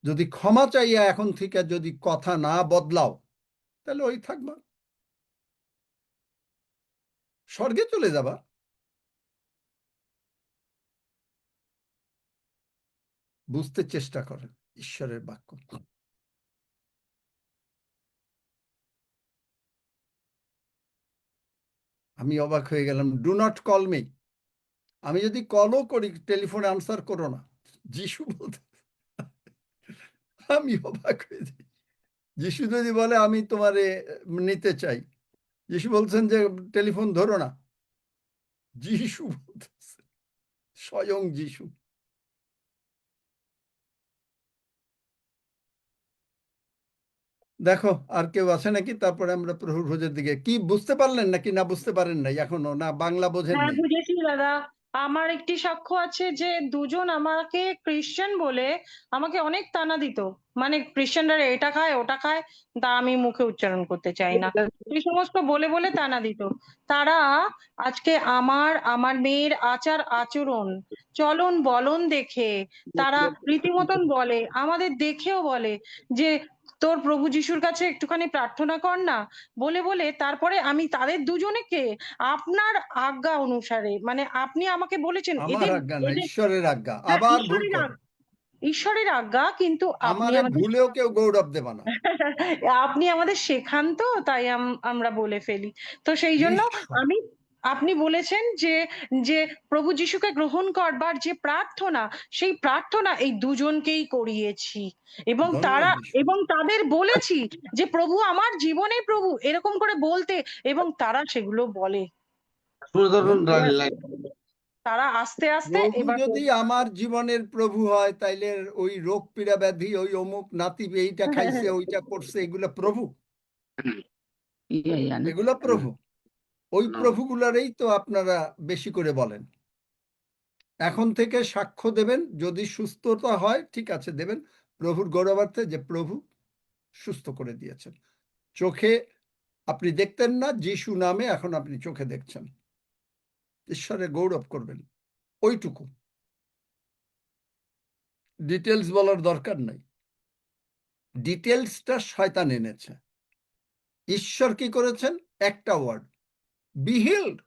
যদি ক্ষমা চাইয়া এখন থেকে যদি কথা না বদলাও, তাহলে ওই থাকবা, স্বর্গে চলে যাবা। বুঝতে চেষ্টা করেন ঈশ্বরের বাক্য। আমি অবাক হয়ে গেলাম, ডু নট কল মি। আমি যদি কলও করি, টেলিফোনে আনসার করো না, যিশু বলতে। আমি অবাক হয়ে যাই। যিশু যদি বলে আমি তোমারে নিতে চাই, যিশু বলছেন যে টেলিফোন ধরো না। যিশু বলতেছে, স্বয়ং যিশু। দেখো আর কেউ আছে নাকি? তারপরে আমরা প্রভুর ভোজের দিকে। কি বুঝতে পারলেন নাকি না বুঝতে পারেন নাই এখনো? না বাংলা বোঝেন হ্যাঁ নাই? বুঝেছি দাদা। আমার একটি সাক্ষ্য আছে যে দুজন আমাকে খ্রিস্টান বলে আমাকে অনেক তানা দিত, মানে খ্রিস্টানরা এটা খায় ওটা খায়, তা আমি মুখে উচ্চারণ করতে চাই না, এই সমস্ত বলে বলে তানা দিত। তারা আজকে আমার মেয়ের আচার আচরণ চলন বলন দেখে তারা রীতিমতন বলে, আমাদের দেখেও বলে যে তোর প্রভু যিশুর কাছে একটুখানি প্রার্থনা কর না, বলে বলে তারপরে আমি তাদের দুজনেকে আপনার আজ্ঞা অনুসারে, মানে আপনি আমাকে বলেছেন আমার এদের আজ্ঞা না, এদের ঈশ্বরের আজ্ঞা। হ্যাঁ আবার ভুল ঈশ্বরের করে। ঈশ্বরের আজ্ঞা, কিন্তু আপনি আমারে আমাদের ভুলেও কেউ গৌরব দেবা না। আপনি আমাদের শেখান তো, তাই আমরা বলে ফেলি। তো সেই জন্য আমি আপনি বলেছেন যে যে প্রভু যিশুকে গ্রহণ করবার যে প্রার্থনা, সেই প্রার্থনা এই দুজনকেই করিয়েছি এবং ধন্যবাদ যিশু। এবং তাদের বলেছি যে প্রভু আমার জীবনে প্রভু, এরকম করে বলতে, এবং তারা সেগুলো বলে। তারা আস্তে আস্তে প্রভু এবার যদি আমার জীবনের প্রভু হয়, তাইলে ওই রোগ পীড়া ব্যাধি, ওই অমুক নাতি এইটা খাইছে ওইটা করছে, এগুলো প্রভু? এগুলো প্রভু? ওই প্রভুগুলারই তো আপনারা বেশি করে বলেন। এখন থেকে সাক্ষ্য দেবেন, যদি সুস্থতা হয় ঠিক আছে দেবেন, প্রভুর গৌরবার্থে যে প্রভু সুস্থ করে দিয়েছেন। চোখে আপনি দেখতেন না, যিশু নামে এখন আপনি চোখে দেখছেন। ঈশ্বরের গৌরব করবেন, ওইটুকু। ডিটেলস বলার দরকার নাই, ডিটেলসটা শয়তান এনেছে। ঈশ্বর কি করেছেন? একটা ওয়ার্ড, বি হিল্ড।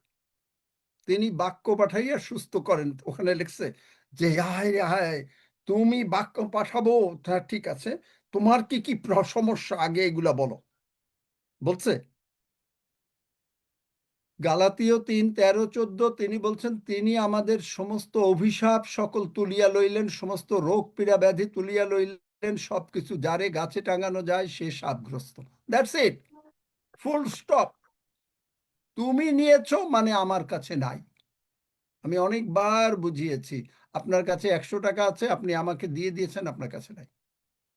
তিনি বাক্য পাঠাইয়া সুস্থ করেন। ওখানে লিখছে যে হায় রে হায়, তুমি বাক্য পাঠাবো, তা ঠিক আছে, তোমার কি কি সমস্যা আগে এগুলা বলো, বলছে। গালাতীয় 3:13-14 তিনি বলছেন, তিনি আমাদের সমস্ত অভিশাপ সকল তুলিয়া লইলেন, সমস্ত রোগ পীড়া ব্যাধি তুলিয়া লইলেন, সবকিছু যারে গাছে টাঙানো যায় সে শাপগ্রস্ত। That's it, full stop. তুমি নিয়েছো মানে আমার কাছে নাই। আমি অনেকবার বুঝিয়েছি, আপনার কাছে 100 টাকা আছে, আপনি আমাকে দিয়ে দিয়েছেন, আপনার কাছে নাই।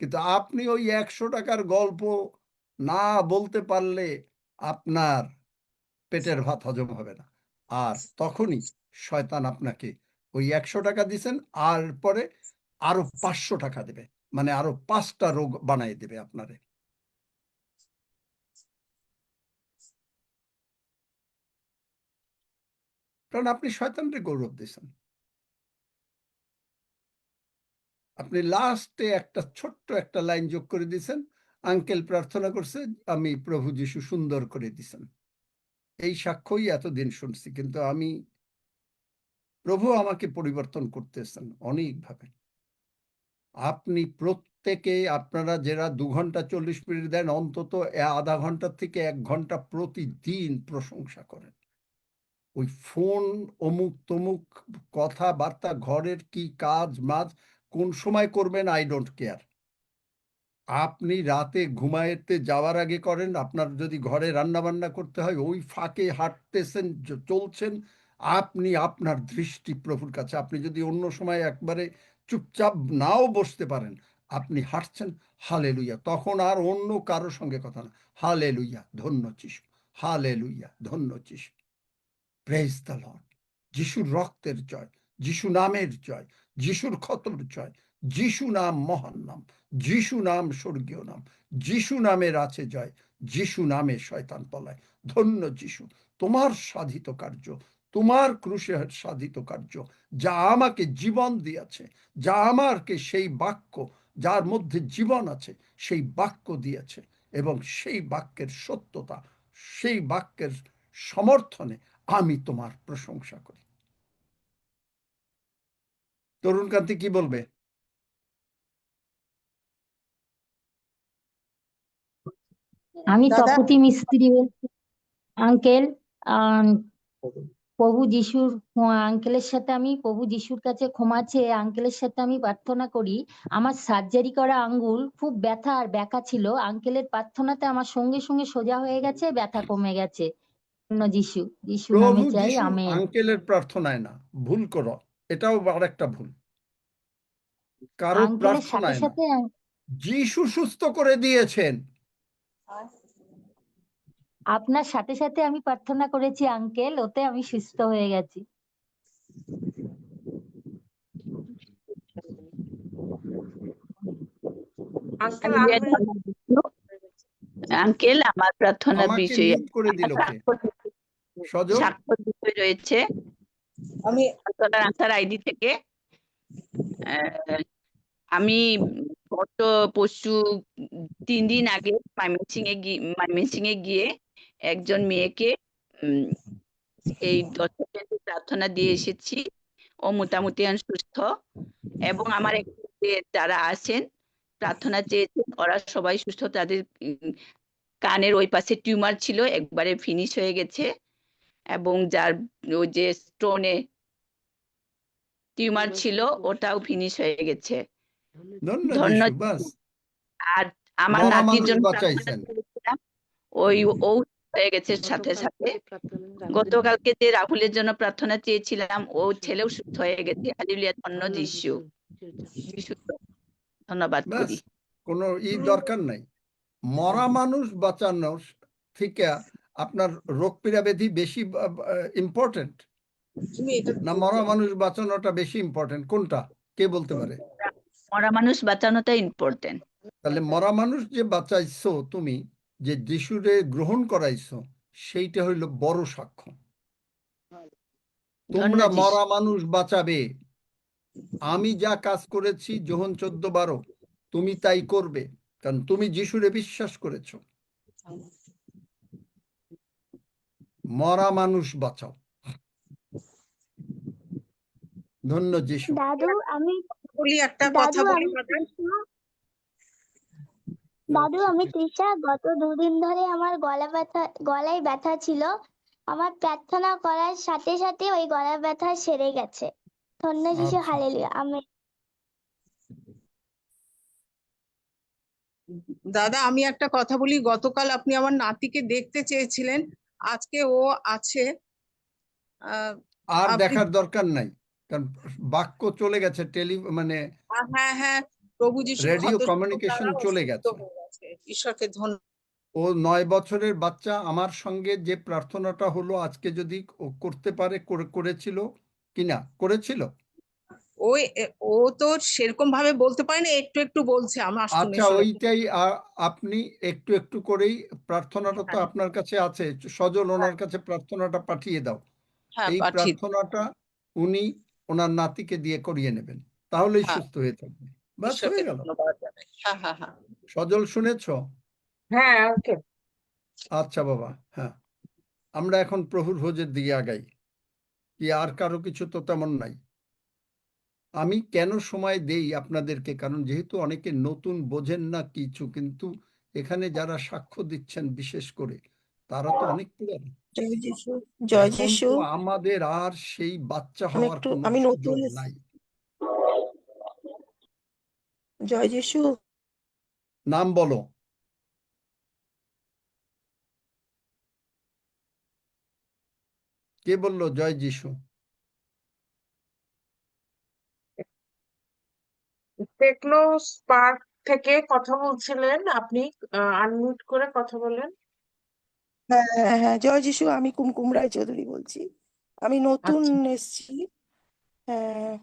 কিন্তু আপনি ওই 100 টাকার গল্প না বলতে পারলে আপনার পেটের ভাত হজম হবে না। আর তখনই শয়তান আপনাকে ওই 100 টাকা দিছেন, আর পরে আরো 500 টাকা দেবে, মানে আরো 5টা রোগ বানাই দেবে আপনারে। কারণ আপনি শয়তানরে গৌরব দিয়েছেন। আপনি লাস্টে একটা ছোট্ট একটা লাইন যোগ করে দিয়েছেন, আঙ্কেল প্রার্থনা করছে, আমি প্রভু যিশু সুন্দর করে দিয়েছেন। এই সাক্ষ্যই এতদিন শুনছি, কিন্তু আমি প্রভু আমাকে পরিবর্তন করতেছেন অনেকভাবে। আপনি প্রত্যেকে, আপনারা যারা 2 ঘন্টা 40 মিনিট দেন, অন্তত আধা ঘন্টা থেকে 1 ঘন্টা প্রতিদিন প্রশংসা করেন। ওই ফোন অমুক তমুক কথাবার্তা, ঘরের কি কাজ মাজ কোন সময় করবেন আই ডোন্ট কেয়ার। আপনি রাতে ঘুমাইতে যাওয়ার আগে করেন, আপনার যদি ঘরে রান্না বান্না করতে হয় ওই ফাঁকে হাঁটতেছেন, চলছেন, আপনি আপনার দৃষ্টি প্রভুর কাছে। আপনি যদি অন্য সময় একবারে চুপচাপ নাও বসতে পারেন, আপনি হাঁটছেন, হালেলুইয়া, তখন আর অন্য কারোর সঙ্গে কথা না, হালেলুইয়া ধন্য যিশু, হালেলুইয়া ধন্য যিশু, প্রেজ দ্য লর্ড। যিশুর রক্তের জয়, যিশু নামের জয়, যিশুর খতর জয়, যিশু নাম মহান নাম, যিশু নাম স্বর্গীয় নাম, যিশু নামের আছে জয়, যিশু নামে শয়তান পলায়। ধন্য যিশু, তোমার সাধিত কার্য, তোমার ক্রুশে সাধিত কার্য, যা আমাকে জীবন দিয়েছে, যা আমাকে সেই বাক্য, যার মধ্যে জীবন আছে, সেই বাক্য দিয়েছে, এবং সেই বাক্যের সত্যতা, সেই বাক্যের সমর্থনে আমি তোমার প্রশংসা করি। তরুণকান্তি কি বলবে? আমি দাদা তপতি মিস্ত্রি বলছি। আঙ্কেল, প্রভু যিশুর আঙ্কেলের সাথে আমি প্রভু যিশুর কাছে ক্ষমা চেয়ে আঙ্কেলের সাথে আমি প্রার্থনা করি। আমার সার্জারি করা আঙ্গুল খুব ব্যথা আর ব্যাকা ছিল, আঙ্কেলের প্রার্থনাতে আমার সঙ্গে সঙ্গে সোজা হয়ে গেছে, ব্যথা কমে গেছে। ধন্য যিশু, যিশু নামে প্রভু চাই, যিশু আমেন। আঙ্কেলের প্রার্থনায় না, ভুল করো, এটাও আরেকটা ভুল। কারো আঙ্কেলের সাথে প্রার্থনায় না, সাথে যিশু সুস্থ করে দিয়েছেন। আপনার সাথে সাথে আমি প্রার্থনা করেছি আঙ্কেল, ওতে আমি সুস্থ হয়ে গেছি। আঙ্কেল আঙ্কেল, আমার প্রার্থনা আমাকে বিষয়ে মিউট করে দিল কে? সজল, স্বাক্ষর বিষয় রয়েছে আমি প্রার্থনার আনসার আইডি থেকে। আহ, আমি গত পরশু 3 দিন আগে ময়মনসিংহে গিয়ে একজন মেয়েকে এই দর্শকের প্রার্থনা দিয়ে এসেছি। ও মোটামুটি সুস্থ, এবং আমার যারা আছেন প্রার্থনা চেয়েছেন ওরা সবাই সুস্থ। তাদের কানের ওই পাশে টিউমার ছিল, একবারে ফিনিশ হয়ে গেছে, এবং যার ওই যে স্টোনে টিউমার ছিল ওটাও ফিনিশ হয়ে গেছে। ধন্য ধন্য। যিশু, বাস আর আমার মরা নাতির মানুষ জন্য বাঁচাইছেন। প্রার্থনা করেছিলাম, ও হয়ে গেছে সাথে সাথে। গতকালকে যে রাহুলের জন্য প্রার্থনা চেয়েছিলাম, ও ছেলেও সুস্থ হয়ে গেছে। হালেলুয়া, ধন্য যিশু। ধন্যবাদ বাস, করি। কোনো দরকার নাই। মরা মানুষ বাঁচানো থেকে আপনার রোগ পীড়া ব্যাধি বেশি ইম্পর্টেন্ট না মরা মানুষ বাঁচানোটা বেশি ইম্পর্টেন্ট? কোনটা কে বলতে পারে? মরা মানুষ বাঁচানোটা ইম্পর্টেন্ট। তাহলে মরা মানুষ যে বাঁচাইছো তুমি, যে যিশুরে গ্রহণ করাইছো, সেইটা হইল বড় সাক্ষ্য। তোমরা মরা মানুষ বাঁচাবে। আমি যা কাজ করেছি যোহন 14:12, তুমি তাই করবে, কারণ তুমি যিশুরে বিশ্বাস করেছো। মরা মানুষ বাঁচাও। ধন্য যিশু। দাদু আমি বলি একটা কথা বলি দাদু আমি তৃষা, গত 2 দিন ধরে আমার গলায় ব্যথা ছিল। আমার প্রার্থনা করার সাথে সাথে ওই গলা ব্যথা সেরে গেছে। ধন্য যিশু, আচ্ছা। Hallelujah, amen. দাদা আমি একটা কথা বলি, গতকাল আপনি আমার নাতিকে দেখতে চেয়েছিলেন, আজকে ও আছে। আর আপনি দেখার দরকার নাই, কারণ বাক্য চলে গেছে, হ্যাঁ হ্যাঁ, প্রভু যিশু রেডিও ক্ষত কমিউনিকেশন দ্বারা চলে সুস্থ গেছে। হয়ে গেছে। ঈশ্বরকে ধন্যবাদ। ও 9 বছরের বাচ্চা, আমার সঙ্গে যে প্রার্থনাটা হলো আজকে, যদি ও করতে পারে, করেছিল কিনা? করেছিল। ও তো সেরকম ভাবে বলতে পারে না, একটু একটু বলছে, আমার আচ্ছা, ওইটাই আপনি একটু একটু করেই, প্রার্থনাটা তো আপনার কাছে আছে, সজল ওনার কাছে প্রার্থনাটা পাঠিয়ে দাও। হ্যাঁ, এই প্রার্থনাটা উনি ওনার নাতিকে দিয়ে করিয়ে নেবেন, তাহলেই সুস্থ হয়ে থাকবে। বাস, হয়ে গেল। হ্যাঁ হ্যাঁ হ্যাঁ সজল, শুনেছো? হ্যাঁ ওকে। আচ্ছা বাবা, হ্যাঁ, আমরা এখন প্রভুর ভোজের দিকে আগাই। কি আর কারো কিছু তো তেমন নাই। আমি কেন সময় দেই আপনাদেরকে, কারণ যেহেতু অনেকে নতুন, বোঝেন না কিছু, কিন্তু এখানে যারা সাক্ষ্য দিচ্ছেন বিশেষ করে, তারা তো অনেক পুরানো। জয় যিশু, জয় এখন যিশু। তো আমাদের আর সেই বাচ্চা হওয়ার কোনো আমি নতুন সুযোগ নাই। জয় যিশু। নাম বলো। কে বললো জয় যিশু? টেকনো স্পার্ক থেকে কথা বলছিলেন আপনি, আনমিউট করে কথা বলেন। হ্যাঁ হ্যাঁ হ্যাঁ, জয় যিশু। আমি কুমকুম রায়চৌধুরী বলছি, আমি নতুন এসেছি। হ্যাঁ,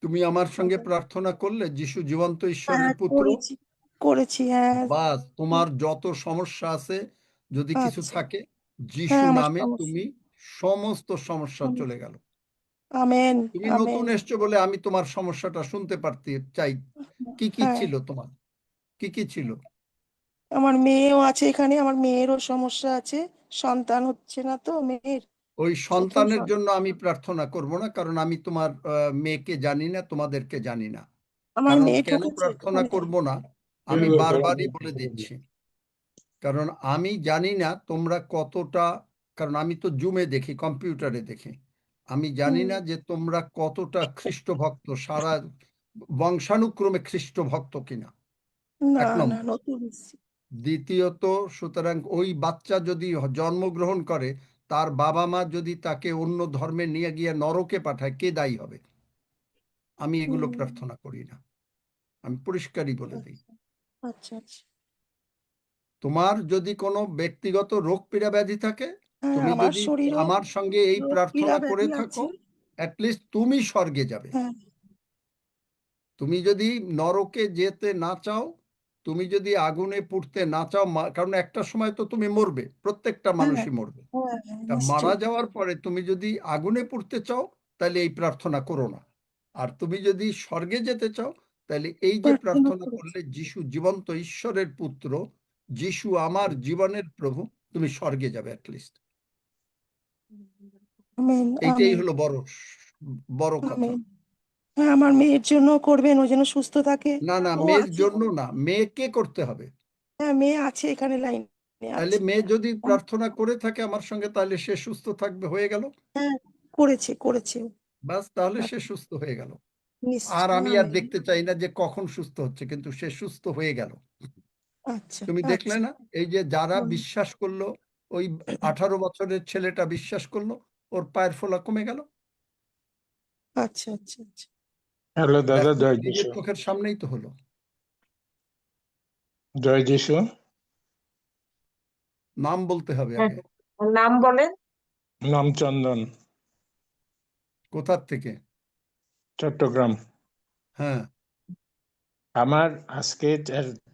তুমি আমার সঙ্গে প্রার্থনা করলে, যিশু জীবন্ত ঈশ্বরের পুত্র। করেছি হ্যাঁ। বাস, তোমার যত সমস্যা আছে যদি কিছু আচ্ছা। থাকে, যিশু আমার নামে সমস্যা। তুমি সমস্ত সমস্যা চলে গেল। আমেন তুমি আমেন। নতুন এসছো বলে আমি তোমার সমস্যাটা শুনতে পারতে চাই। কি কি হ্যাঁ, ছিল তোমার, কি কি ছিল? আমার মেয়েও আছে এখানে, আমার মেয়েরও সমস্যা আছে, সন্তান হচ্ছে না তো মেয়ের। ওই প্রথম সন্তানের জন্য আমি প্রার্থনা করব না, কারণ আমি তোমার মেয়েকে জানি না, তোমাদেরকে জানি না। আমার কারণ মেয়ে কেন ঠকেছে প্রার্থনা এখানে। করব না, আমি বারবারই বলে দিচ্ছি, কারণ আমি জানি না তোমরা কতটা, কারণ আমি তো জুমে দেখি, কম্পিউটারে দেখি, আমি জানি না যে তোমরা কতটা খ্রিস্ট ভক্ত, সারা বংশানুক্রমে খ্রিস্ট ভক্ত কিনা। না এক না নম্বর। নতুন এসেছি। দ্বিতীয়ত, সুতরাং ওই বাচ্চা যদি জন্মগ্রহণ করে, তার বাবা মা যদি তাকে অন্য ধর্মে নিয়ে গিয়ে নরকে পাঠায়, কে দায়ী হবে? আমি এগুলো প্রার্থনা করি না, আমি পরিষ্কারই বলে দিই। আচ্ছা আচ্ছা। তোমার যদি কোনো ব্যক্তিগত রোগ পীড়া ব্যাধি থাকে, হ্যাঁ, তুমি আমার যদি শরীরে আমার সঙ্গে এই রোগ প্রার্থনা পীড়া করে ব্যাধি থাকো, আছে। অ্যাটলিস্ট তুমি স্বর্গে যাবে। হ্যাঁ তুমি যদি নরকে যেতে না চাও, তুমি যদি আগুনে পুড়তে না চাও, কারণ একটা সময় তো তুমি মরবে, প্রত্যেকটা হ্যাঁ মানুষই মরবে। হ্যাঁ, তা মারা নিশ্চয়ই। যাওয়ার পরে তুমি যদি আগুনে পুড়তে চাও, তাহলে এই প্রার্থনা করো না। আর তুমি যদি স্বর্গে যেতে চাও, তাহলে এই যে প্রার্থনা প্রার্থনা করেছি। করলে, যিশু জীবন্ত ঈশ্বরের পুত্র, যিশু আমার জীবনের প্রভু, তুমি স্বর্গে যাবে অ্যাটলিস্ট। আমেন এইটাই আমেন হলো বড় কথা। আমেন। হ্যাঁ, আমার মেয়ের জন্য করবেন, ও যেন সুস্থ থাকে। না না, ও মেয়ের আছে। জন্য না, মেয়েকে করতে হবে। হ্যাঁ, মেয়ে আছে এখানে লাইনে তাহলে আছে। মেয়ে যদি প্রার্থনা করে থাকে আমার সঙ্গে, তাহলে সে সুস্থ থাকবে, হয়ে গেল। হ্যাঁ, করেছে করেছে। বাস, তাহলে সে সুস্থ হয়ে গেল। আর নিশ্চয়। আমি আর আমেন। দেখতে চাই না যে কখন সুস্থ হচ্ছে, কিন্তু সে সুস্থ হয়ে গেল। আচ্ছা তুমি দেখলে আচ্ছা। না, এই যে যারা হুম। বিশ্বাস করলো, ওই 18 বছরের ছেলেটা বিশ্বাস করলো, ওর পায়ের ফোলা কমে গেল। আচ্ছা আচ্ছা আচ্ছা। হ্যালো দাদা, দেখো, জয় নিজের যিশু। চোখের সামনেই তো হলো। জয় যিশু। নাম বলতে হবে হ্যাঁ, আগে। নাম বলেন। নাম চন্দন, কোথার থেকে? চট্টগ্রাম। হ্যাঁ, আমার আজকে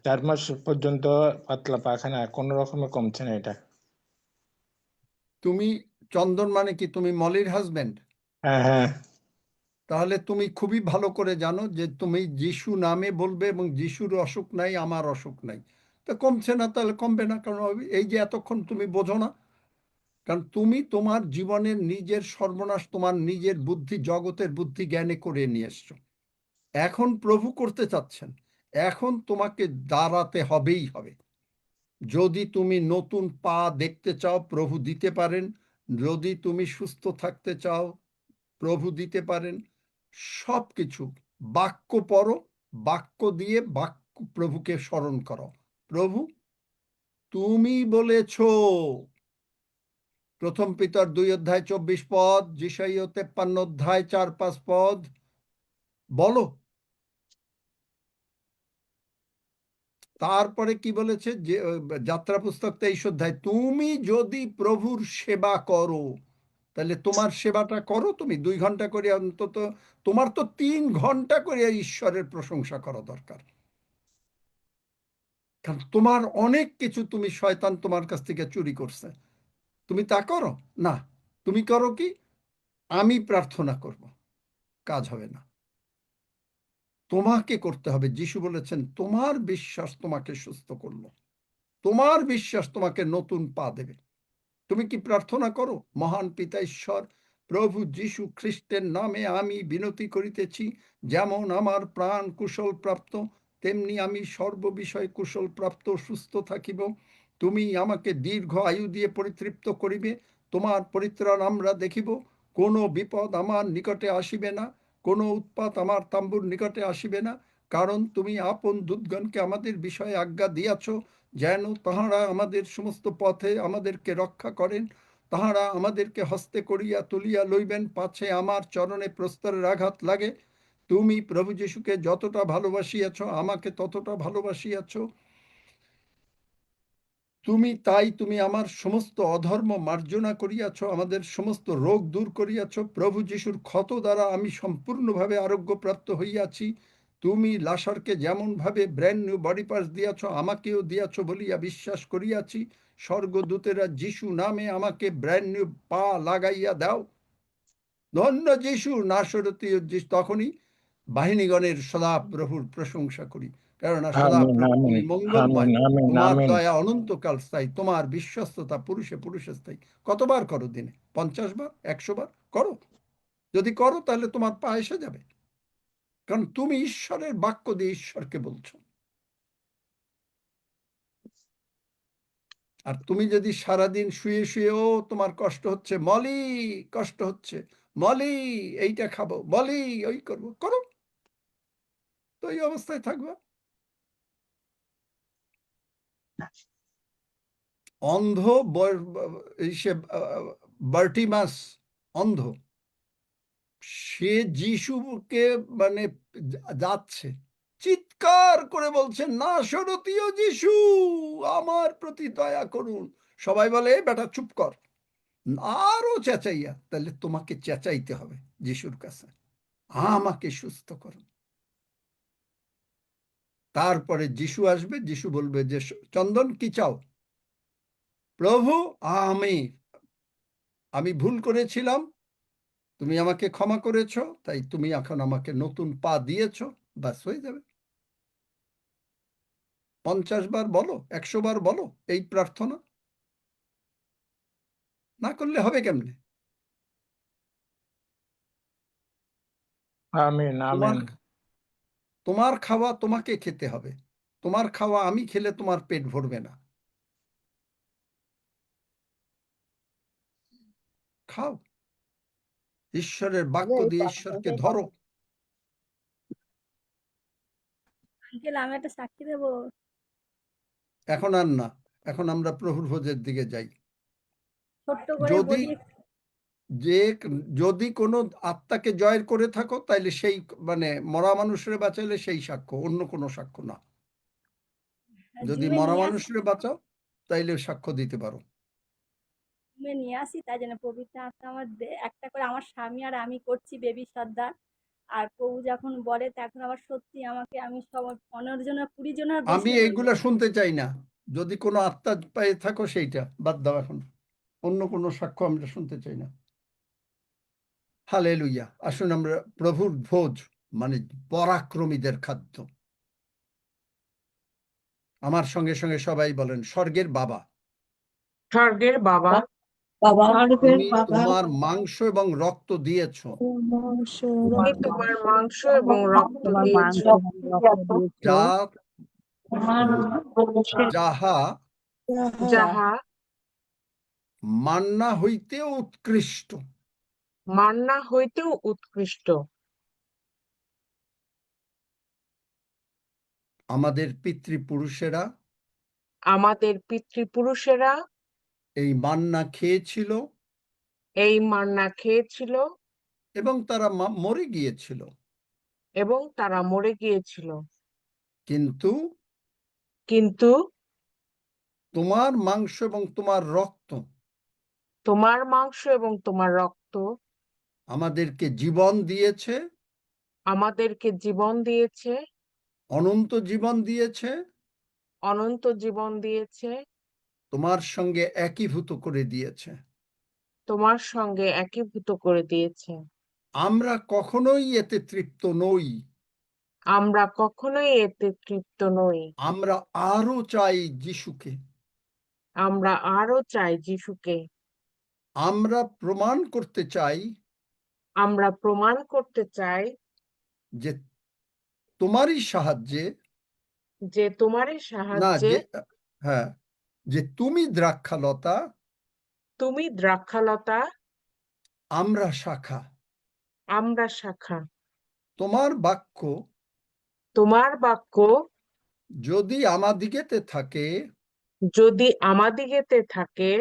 4 মাস পর্যন্ত পাতলা পায়খানা কোনো রকমে কমছে না। এটা তুমি চন্দন মানে কি, তুমি মলির হাজবেন্ড? হ্যাঁ হ্যাঁ। তাহলে তুমি খুবই ভালো করে জানো যে তুমি যিশু নামে বলবে, এবং যিশুর অসুখ নাই, আমার অসুখ নাই, তা কমছে না, তাহলে কমবে না। কারণ এই যে এতক্ষণ তুমি বোঝো না, কারণ তুমি তোমার জীবনের নিজের সর্বনাশ তোমার নিজের বুদ্ধি, জগতের বুদ্ধি জ্ঞানে করে নিয়ে এসছো। এখন প্রভু করতে চাচ্ছেন, এখন তোমাকে দাঁড়াতে হবেই হবে। যদি তুমি নতুন পা দেখতে চাও, প্রভু দিতে পারেন। যদি তুমি সুস্থ থাকতে চাও, প্রভু দিতে পারেন। সবকিছু বাক্য পড়ো, বাক্য দিয়ে বাক্য প্রভুকে স্মরণ করো। প্রভু, তুমি বলেছ, 1 পিতর 2 অধ্যায় 24 পদ, যিশাইয় 53 অধ্যায় 4-5 পদ, বলো। তারপরে কি বলেছে, যে যাত্রা পুস্তক 23 অধ্যায়, তুমি যদি প্রভুর সেবা করো, তাহলে তোমার সেবাটা করো তুমি 2 ঘন্টা করে অন্তত, তোমার তো 3 ঘন্টা করে ঈশ্বরের প্রশংসা করা দরকার। কারণ তোমার অনেক কিছু তুমি, শয়তান তোমার কাছ থেকে চুরি করছে, তুমি তা করো না। তুমি করো কি, আমি প্রার্থনা করব, কাজ হবে না, তোমাকে করতে হবে। যিশু বলেছেন, তোমার বিশ্বাস তোমাকে সুস্থ করলো, তোমার বিশ্বাস তোমাকে নতুন পা দেবে। তুমি কি প্রার্থনা করো? মহান পিতা ঈশ্বর, প্রভু যীশু খ্রিস্টের নামে আমি বিনতি করিতেছি, যেমন আমার প্রাণ কুশল প্রাপ্ত, তেমনি আমি সর্ববিষয় কুশল প্রাপ্ত সুস্থ থাকিব। তুমি আমাকে দীর্ঘ আয়ু দিয়ে পরিতৃপ্ত করিবে। তোমার পরিত্রাণ আমরা দেখিব। কোনো বিপদ আমার নিকটে আসিবে না, কোনো উৎপাত আমার তাম্বুর নিকটে আসিবে না, কারণ তুমি আপন দূতগণকে আমাদের বিষয়ে আজ্ঞা দিয়াছ, যেন তাহারা আমাদের সমস্ত পথে আমাদেরকে রক্ষা করেন। তাহারা আমাদেরকে হস্তে করিয়া তুলিয়া লইবেন, পাছে আমার চরণে প্রস্তরের আঘাত লাগে। তুমি প্রভু যীশুকে যতটা ভালোবাসিয়াছ, আমাকে ততটা ভালোবাসিয়াছ। তুমি আমার সমস্ত অধর্ম মার্জনা করিয়াছ, আমাদের সমস্ত রোগ দূর করিয়াছ। প্রভু যীশুর ক্ষত দ্বারা আমি সম্পূর্ণভাবে আরোগ্যপ্রাপ্ত হইয়াছি। তুমি লাসারকে যেমন ভাবে ব্র্যান্ড নিউ বডি পার্টস দিয়াছ, আমাকেও দিয়াছ বলিয়া বিশ্বাস করিয়াছি। স্বর্গদূতেরা যিশু নামে আমাকে ব্র্যান্ড নিউ পা লাগাইয়া দাও। ধন্য যিশু নাসরতীয় যিশু। তখনই বাহিনীগণের সদা প্রভুর প্রশংসা করি, কেননা সদা আমিন প্রভু আমিন তুমি মঙ্গলময়, আমিন আমিন তোমার আমিন দয়া অনন্তকাল স্থায়ী, তোমার বিশ্বস্ততা পুরুষে পুরুষে স্থায়ী। কতবার করো দিনে? 50 বার, 100 বার করো। যদি করো তাহলে তোমার পা এসে যাবে, কারণ তুমি ঈশ্বরের বাক্য দিয়ে ঈশ্বরকে বলছো। আর তুমি যদি সারাদিন শুয়ে শুয়ে ও তোমার কষ্ট হচ্ছে, মলি কষ্ট হচ্ছে, মলি এইটা খাবো, মলি ওই করবো, করো, তো এই অবস্থায় থাকবা। অন্ধ বার্টিমাস অন্ধ, সে যিশুকে মানে যাচ্ছে, চিৎকার করে বলছে, নাসরতীয় যিশু আমার প্রতি দয়া করুন। সবাই বলে বেটা চুপ কর, আরো চেঁচাইয়া। তাহলে তোমাকে চেঁচাইতে হবে যিশুর কাছে, আমাকে সুস্থ করুন। তারপরে যিশু আসবে, যিশু বলবে যে চন্দন কি চাও? প্রভু আমি ভুল করেছিলাম, তুমি আমাকে ক্ষমা করেছো, তাই তুমি এখন আমাকে নতুন পা দিয়েছো, বাস হয়ে যাবে। 50 বার বলো, 100 বার বলো এই প্রার্থনা, না করলে হবে কেমনে? আমিন তোমার আমিন তোমার খাওয়া তোমাকে খেতে হবে, তোমার খাওয়া আমি খেলে তোমার পেট ভরবে না। খাও, ঈশ্বরের বাক্য দিয়ে ঈশ্বরকে ধরো। আঙ্কেল আমি একটা সাক্ষী দেবো। এখন আর না, এখন আমরা প্রভুর ভোজের দিকে যাই। ছোট্ট করে যদি বলি। যদি কোনো আত্মাকে জয় করে থাকো, তাইলে সেই মানে মরা মানুষের বাঁচাইলে সেই সাক্ষ্য, অন্য কোনো সাক্ষ্য না। যদি জিমে মরা নিয়ে আসি, মানুষের বাঁচাও তাইলে সাক্ষ্য দিতে পারো। জিমে নিয়ে আসি, তাই জন্য পবিত্র আত্মা আমার একটা করে আমার স্বামী আর আমি করছি বেবি সর্দার। আর প্রভু যখন বলে তখন আবার সত্যি আমাকে, আমি সব 15 জনের 20 জনের আমি বেশি এইগুলা শুনতে চাই না। যদি কোনো আত্মা পেয়ে থাকো সেইটা বাদ দাও, এখন অন্য কোনো সাক্ষ্য আমরা শুনতে চাই না। হালেলুয়া। আসুন আমরা প্রভুর ভোজ মানে পরাক্রমীদের খাদ্য। আমার সঙ্গে সঙ্গে সবাই বলেন, স্বর্গের বাবা, স্বর্গের বাবা, তুমি তোমার মাংস এবং রক্ত দিয়েছ, তুমি তোমার মাংস এবং রক্ত দিয়েছ, যা যাহা যাহা মান্না হইতে উৎকৃষ্ট, মান্না হইতেও উৎকৃষ্ট। আমাদের পিতৃপুরুষেরা আমাদের পিতৃপুরুষেরা এই মান্না খেয়েছিল এই মান্না খেয়েছিল এবং তারা মরে গিয়েছিল। এবং তারা মরে গিয়েছিল। কিন্তু কিন্তু তোমার মাংস এবং তোমার রক্ত তোমার মাংস এবং তোমার রক্ত আমাদেরকে জীবন দিয়েছে, আমাদেরকে জীবন দিয়েছে, অনন্ত জীবন দিয়েছে, অনন্ত জীবন দিয়েছে, তোমার সঙ্গে একীভূত করে দিয়েছে। তোমার সঙ্গে একীভূত করে দিয়েছে। আমরা কখনোই এতে তৃপ্ত নই, আমরা কখনোই এতে তৃপ্ত নই। আমরা আরো চাই যিশুকে। আমরা আরো চাই যিশুকে। আমরা প্রমাণ করতে চাই, আমরা প্রমাণ করতে চাই যে তোমারই সাহায্যে, যে তোমারই না সাহায্যে, যে হ্যাঁ, যে তুমি দ্রাক্ষালতা, তুমি দ্রাক্ষালতা, আমরা শাখা। আমরা শাখা। তোমার বাক্য তোমার বাক্য যদি আমাদিগেতে থাকে, যদি আমাদিগেতে থাকে,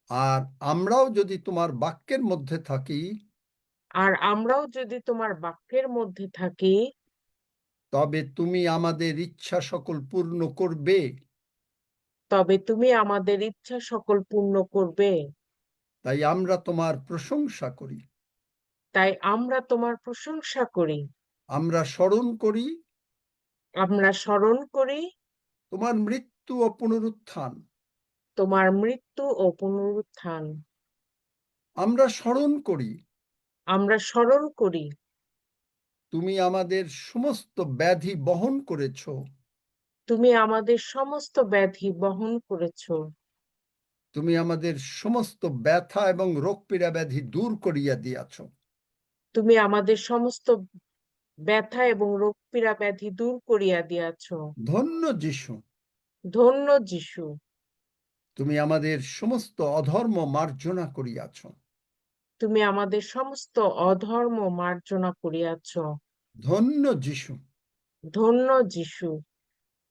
আর আমরাও যদি তোমার বাক্যের মধ্যে থাকি, আর আমরাও যদি তোমার বাক্যের মধ্যে থাকি, তবে তুমি আমাদের ইচ্ছা সকল পূর্ণ করবে। তবে তুমি আমাদের ইচ্ছা সকল পূর্ণ করবে। তাই আমরা তোমার প্রশংসা করি। তাই আমরা তোমার প্রশংসা করি। আমরা স্মরণ করি আমরা স্মরণ করি তোমার মৃত্যু ও পুনরুত্থান। তোমার মৃত্যু ও পুনরুত্থান। আমরা স্মরণ করি আমরা স্মরণ করি তুমি আমাদের সমস্ত ব্যাধি বহন করেছ। তুমি আমাদের সমস্ত ব্যাধি বহন করেছ। তুমি আমাদের সমস্ত ব্যথা এবং রোগ পীড়া ব্যাধি দূর করিয়া দিয়াছ। তুমি আমাদের সমস্ত ব্যথা এবং রোগ পীড়া ব্যাধি দূর করিয়া দিয়াছ। ধন্য যিশু, ধন্য যিশু, তুমি আমাদের সমস্ত অধর্ম মার্জনা করিয়াছ। তুমি আমাদের সমস্ত অধর্ম মার্জনা করিয়াছ। ধন্য যিশু, ধন্য যিশু,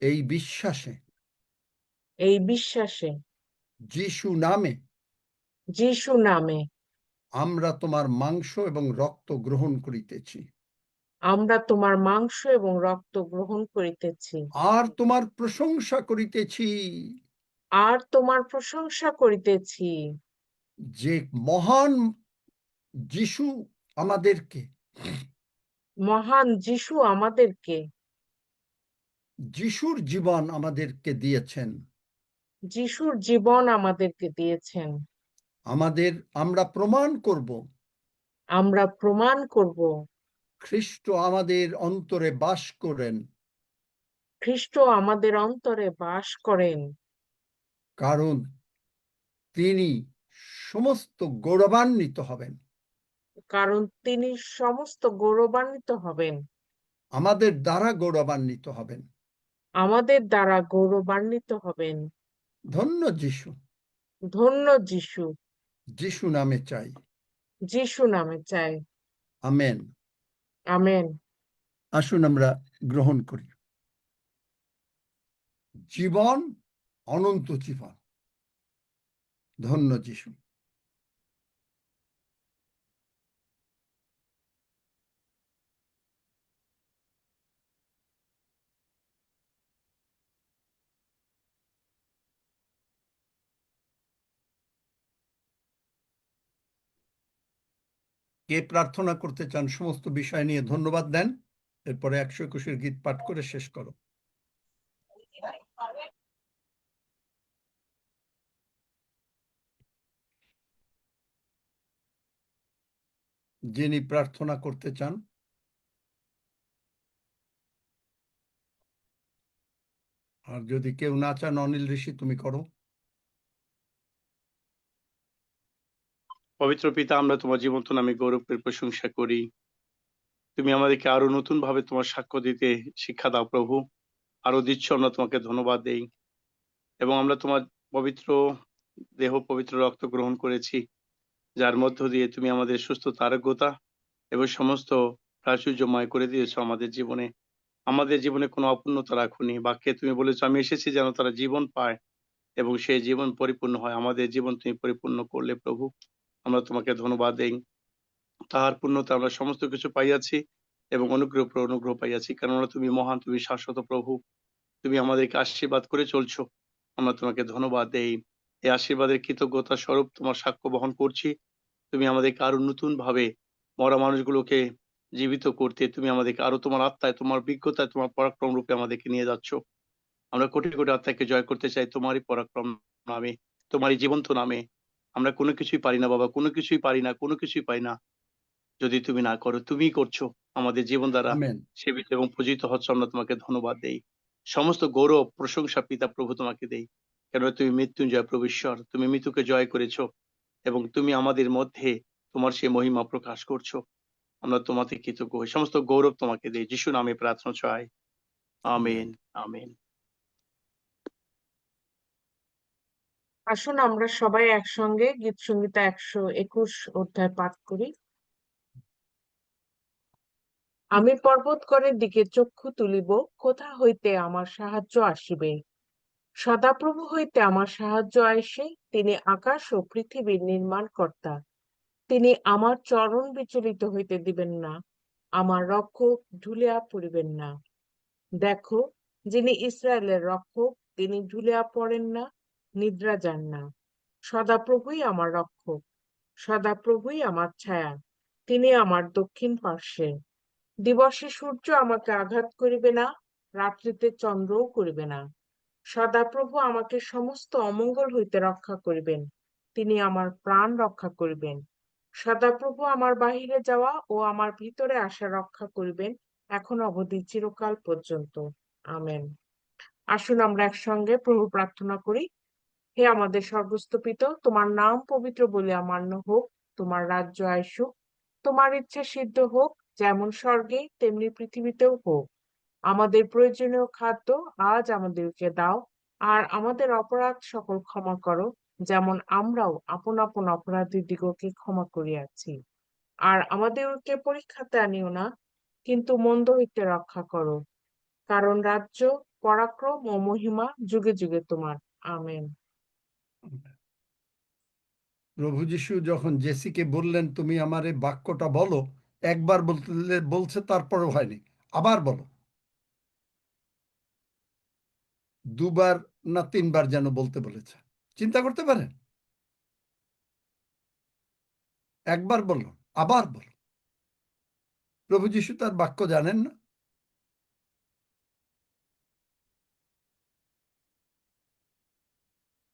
এই বিশ্বাসে, এই বিশ্বাসে, যিশু নামে, যিশু নামে আমরা তোমার মাংস এবং রক্ত গ্রহণ করিতেছি। আমরা তোমার মাংস এবং রক্ত গ্রহণ করিতেছি। আর তোমার প্রশংসা করিতেছি, আর তোমার প্রশংসা করিতেছি, যে মহান যিশু আমাদেরকে, মহান যিশু আমাদেরকে, যিশুর জীবন আমাদেরকে দিয়েছেন। যিশুর জীবন আমাদেরকে দিয়েছেন। আমরা প্রমাণ করব, আমরা প্রমাণ করব, খ্রিস্ট আমাদের অন্তরে বাস করেন। খ্রিস্ট আমাদের অন্তরে বাস করেন। কারণ তিনি সমস্ত গৌরবান্বিত হবেন। কারণ তিনি সমস্ত গৌরবান্বিত হবেন। আমাদের দ্বারা গৌরবান্বিত হবেন। আমাদের দ্বারা গৌরবান্বিত হবেন। ধন্য যিশু, ধন্য যিশু, যিশু নামে চাই। যিশু নামে চাই। আমেন। আমেন। আসুন আমরা গ্রহণ করি। জীবন, অনন্ত জীবন। ধন্য যিশু। কে প্রার্থনা করতে চান সমস্ত বিষয় নিয়ে ধন্যবাদ দেন, এরপরে 121 গীত পাঠ করে শেষ করো। যিনি প্রার্থনা করতে চান, আর যদি কেউ না চান, অনিল ঋষি তুমি করো। পবিত্র পিতা, আমরা তোমার জীবন্ত নামে গৌরবের প্রশংসা করি। তুমি আমাদেরকে আরো নতুন ভাবে তোমার সাক্ষ্য দিতে শিক্ষা দাও প্রভু। আরো দিচ্ছ, আমরা তোমাকে ধন্যবাদ দেই। এবং আমরা তোমার পবিত্র দেহ, পবিত্র রক্ত গ্রহণ করেছি, যার মধ্য দিয়ে তুমি আমাদের সুস্থতা, আরোগ্যতা এবং সমস্ত প্রাচুর্যময় করে দিয়েছো আমাদের জীবনে। আমাদের জীবনে কোনো অপূর্ণতা রাখুনি। বাক্যে তুমি বলেছো, আমি এসেছি যেন তারা জীবন পায় এবং সেই জীবন পরিপূর্ণ হয়। আমাদের জীবন তুমি পরিপূর্ণ করলে প্রভু, আমরা তোমাকে ধন্যবাদ দেই। তাহার পূর্ণতা আমরা সমস্ত কিছু পাইয়াছি এবং অনুগ্রহ পর অনুগ্রহ পাইয়াছি, কেননা তুমি মহান, তুমি শাশ্বত প্রভু। তুমি আমাদেরকে আশীর্বাদ করে চলছো, আমরা তোমাকে ধন্যবাদ দেই। এই আশীর্বাদের কৃতজ্ঞতা স্বরূপ তোমার সাক্ষ্য বহন করছি। তুমি আমাদেরকে আরো নতুন ভাবে মরা মানুষগুলোকে জীবিত করতে, তুমি আমাদেরকে আরো তোমার আত্মায়, তোমার বিজ্ঞতায়, তোমার পরাক্রম রূপে আমাদেরকে নিয়ে যাচ্ছ। আমরা কোটি কোটি আত্মাকে জয় করতে চাই তোমারই পরাক্রম নামে, তোমারই জীবন্ত নামে। আমরা কোনো কিছুই পারি না বাবা, কোনো কিছুই পারি না, কোনো কিছুই পাই না যদি তুমি না করো। তুমিই করছো আমাদের জীবন দ্বারা আমেন। সেবিত এবং পূজিত হচ্ছে। আমরা তোমাকে ধন্যবাদ দেই। সমস্ত গৌরব প্রশংসা পিতা প্রভু তোমাকে দেই, কেন তুমি মৃত্যুঞ্জয় প্রভু ঈশ্বর। তুমি মৃত্যুকে জয় করেছো এবং তুমি আমাদের মধ্যে তোমার সেই মহিমা প্রকাশ করছো। আমরা তোমাকে কৃতজ্ঞ হই। সমস্ত গৌরব তোমাকে দেই, যিশু নামে প্রার্থনা চাই। Amen, amen. আসুন আমরা সবাই একসঙ্গে গীত সংহিতা 121 অধ্যায় পাঠ করি। আমি পর্বতগণের দিকে চক্ষু তুলিব, কোথা হইতে আমার সাহায্য আসিবে। সদাপ্রভু হইতে আমার সাহায্য আসে, তিনি আকাশ ও পৃথিবীর নির্মাণকর্তা। তিনি আমার চরণ বিচলিত হইতে দিবেন না, আমার রক্ষক ঢুলিয়া পড়িবেন না। দেখো, যিনি ইসরায়েলের রক্ষক, তিনি ঢুলিয়া পড়েন না, নিদ্রা যান না। সদাপ্রভুই আমার রক্ষক, সদাপ্রভুই আমার ছায়া, তিনি আমার দক্ষিণ পার্শ্বে। দিবসে সূর্য আমাকে আঘাত করিবে না, রাত্রিতে চন্দ্রও করিবে না। সদাপ্রভু আমাকে সমস্ত অমঙ্গল হইতে রক্ষা করিবেন, তিনি আমার প্রাণ রক্ষা করিবেন। সদাপ্রভু আমার বাহিরে যাওয়া ও আমার ভিতরে আসা রক্ষা করিবেন, এখন অবধি চিরকাল পর্যন্ত। আমেন। আসুন আমরা একসঙ্গে প্রভু প্রার্থনা করি। হে আমাদের স্বর্গস্থ পিতা, তোমার নাম পবিত্র বলিয়া মান্য হোক, তোমার রাজ্য আইসুক, তোমার ইচ্ছা সিদ্ধ হোক, যেমন স্বর্গে তেমনি পৃথিবীতেও হোক। আমাদের প্রয়োজনীয় খাদ্য আজ আমাদেরকে দাও, আর আমাদের অপরাধ সকল ক্ষমা করো, যেমন আমরাও আপন আপন অপরাধীদিগকে ক্ষমা করিয়াছি। আর আমাদেরকে পরীক্ষাতে আনিও না, কিন্তু মন্দ হইতে রক্ষা করো, কারণ রাজ্য, পরাক্রম ও মহিমা যুগে যুগে তোমার। আমেন। প্রভু যিশু যখন জেসিকে বললেন তুমি আমার এই বাক্যটা বলো, একবার বলছে, তারপরেও হয়নি, আবার বলো। দুবার না তিনবার যেন বলতে বলেছে। চিন্তা করতে পারেন? একবার বলল, আবার বল। প্রভু যিশু তার বাক্য জানেন না?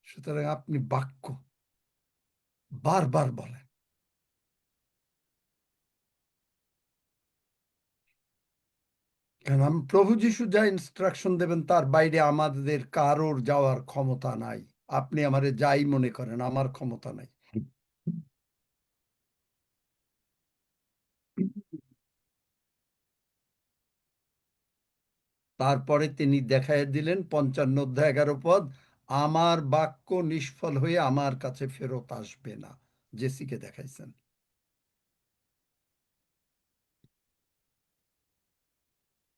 সুতরাং আপনি বাক্য বারবার বলেন। কারণ প্রভু যিশু যা ইনস্ট্রাকশন দেবেন তার বাইরে আমাদের কারোর যাওয়ার ক্ষমতা নাই। আপনি আমারে যাই মনে করেন, আমার ক্ষমতা নাই। তারপরে তিনি দেখাই দিলেন 55 অধ্যায় 11 পদ, আমার বাক্য নিষ্ফল হয়ে আমার কাছে ফেরত আসবে না। জেসিকে দেখাইছেন।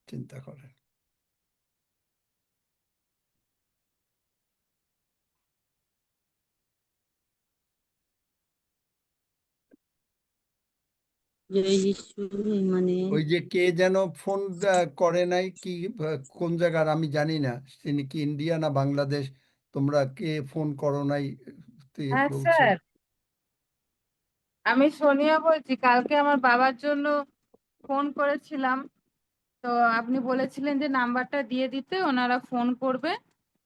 চিন্তা করেন। ওই যে কে যেন ফোন করে নাই, কি কোন জায়গার আমি জানি না, তিনি কি ইন্ডিয়া না বাংলাদেশ, তোমরা কে ফোন করো নাই হ্যাঁ বলছে। স্যার, আমি সোনিয়া বলছি। কালকে আমার বাবার জন্য ফোন করেছিলাম, তো আপনি বলেছিলেন যে নাম্বারটা দিয়ে দিতে, ওনারা ফোন করবে,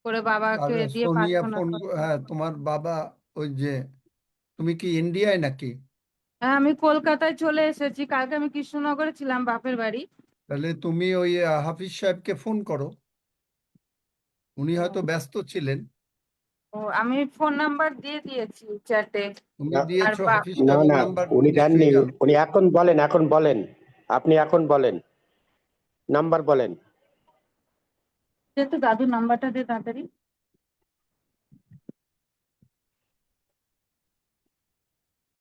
করে বাবাকে আর দিয়ে সোনিয়া প্রার্থনা ফোন, করবে। হ্যাঁ তোমার বাবা, ওই যে তুমি কি ইন্ডিয়ায় নাকি? হ্যাঁ, আমি কলকাতায় চলে এসেছি। কালকে আমি কৃষ্ণনগরে ছিলাম, বাপের বাড়ি। তাহলে তুমি ওই হাফিজ সাহেবকে ফোন করো, উনি হয়তো ব্যস্ত ছিলেন। ও, আমি ফোন নাম্বার দিয়ে দিয়েছি চ্যাটে। তুমি না দিয়েছো হাফিজ না সাহেবের না, নাম্বার উনি দেননি। নিশ্চয়ই জানো। উনি এখন বলেন, এখন বলেন, আপনি এখন বলেন, নাম্বার বলেন। যেহেতু দাদুর নাম্বারটা দিয়ে তাড়াতাড়ি।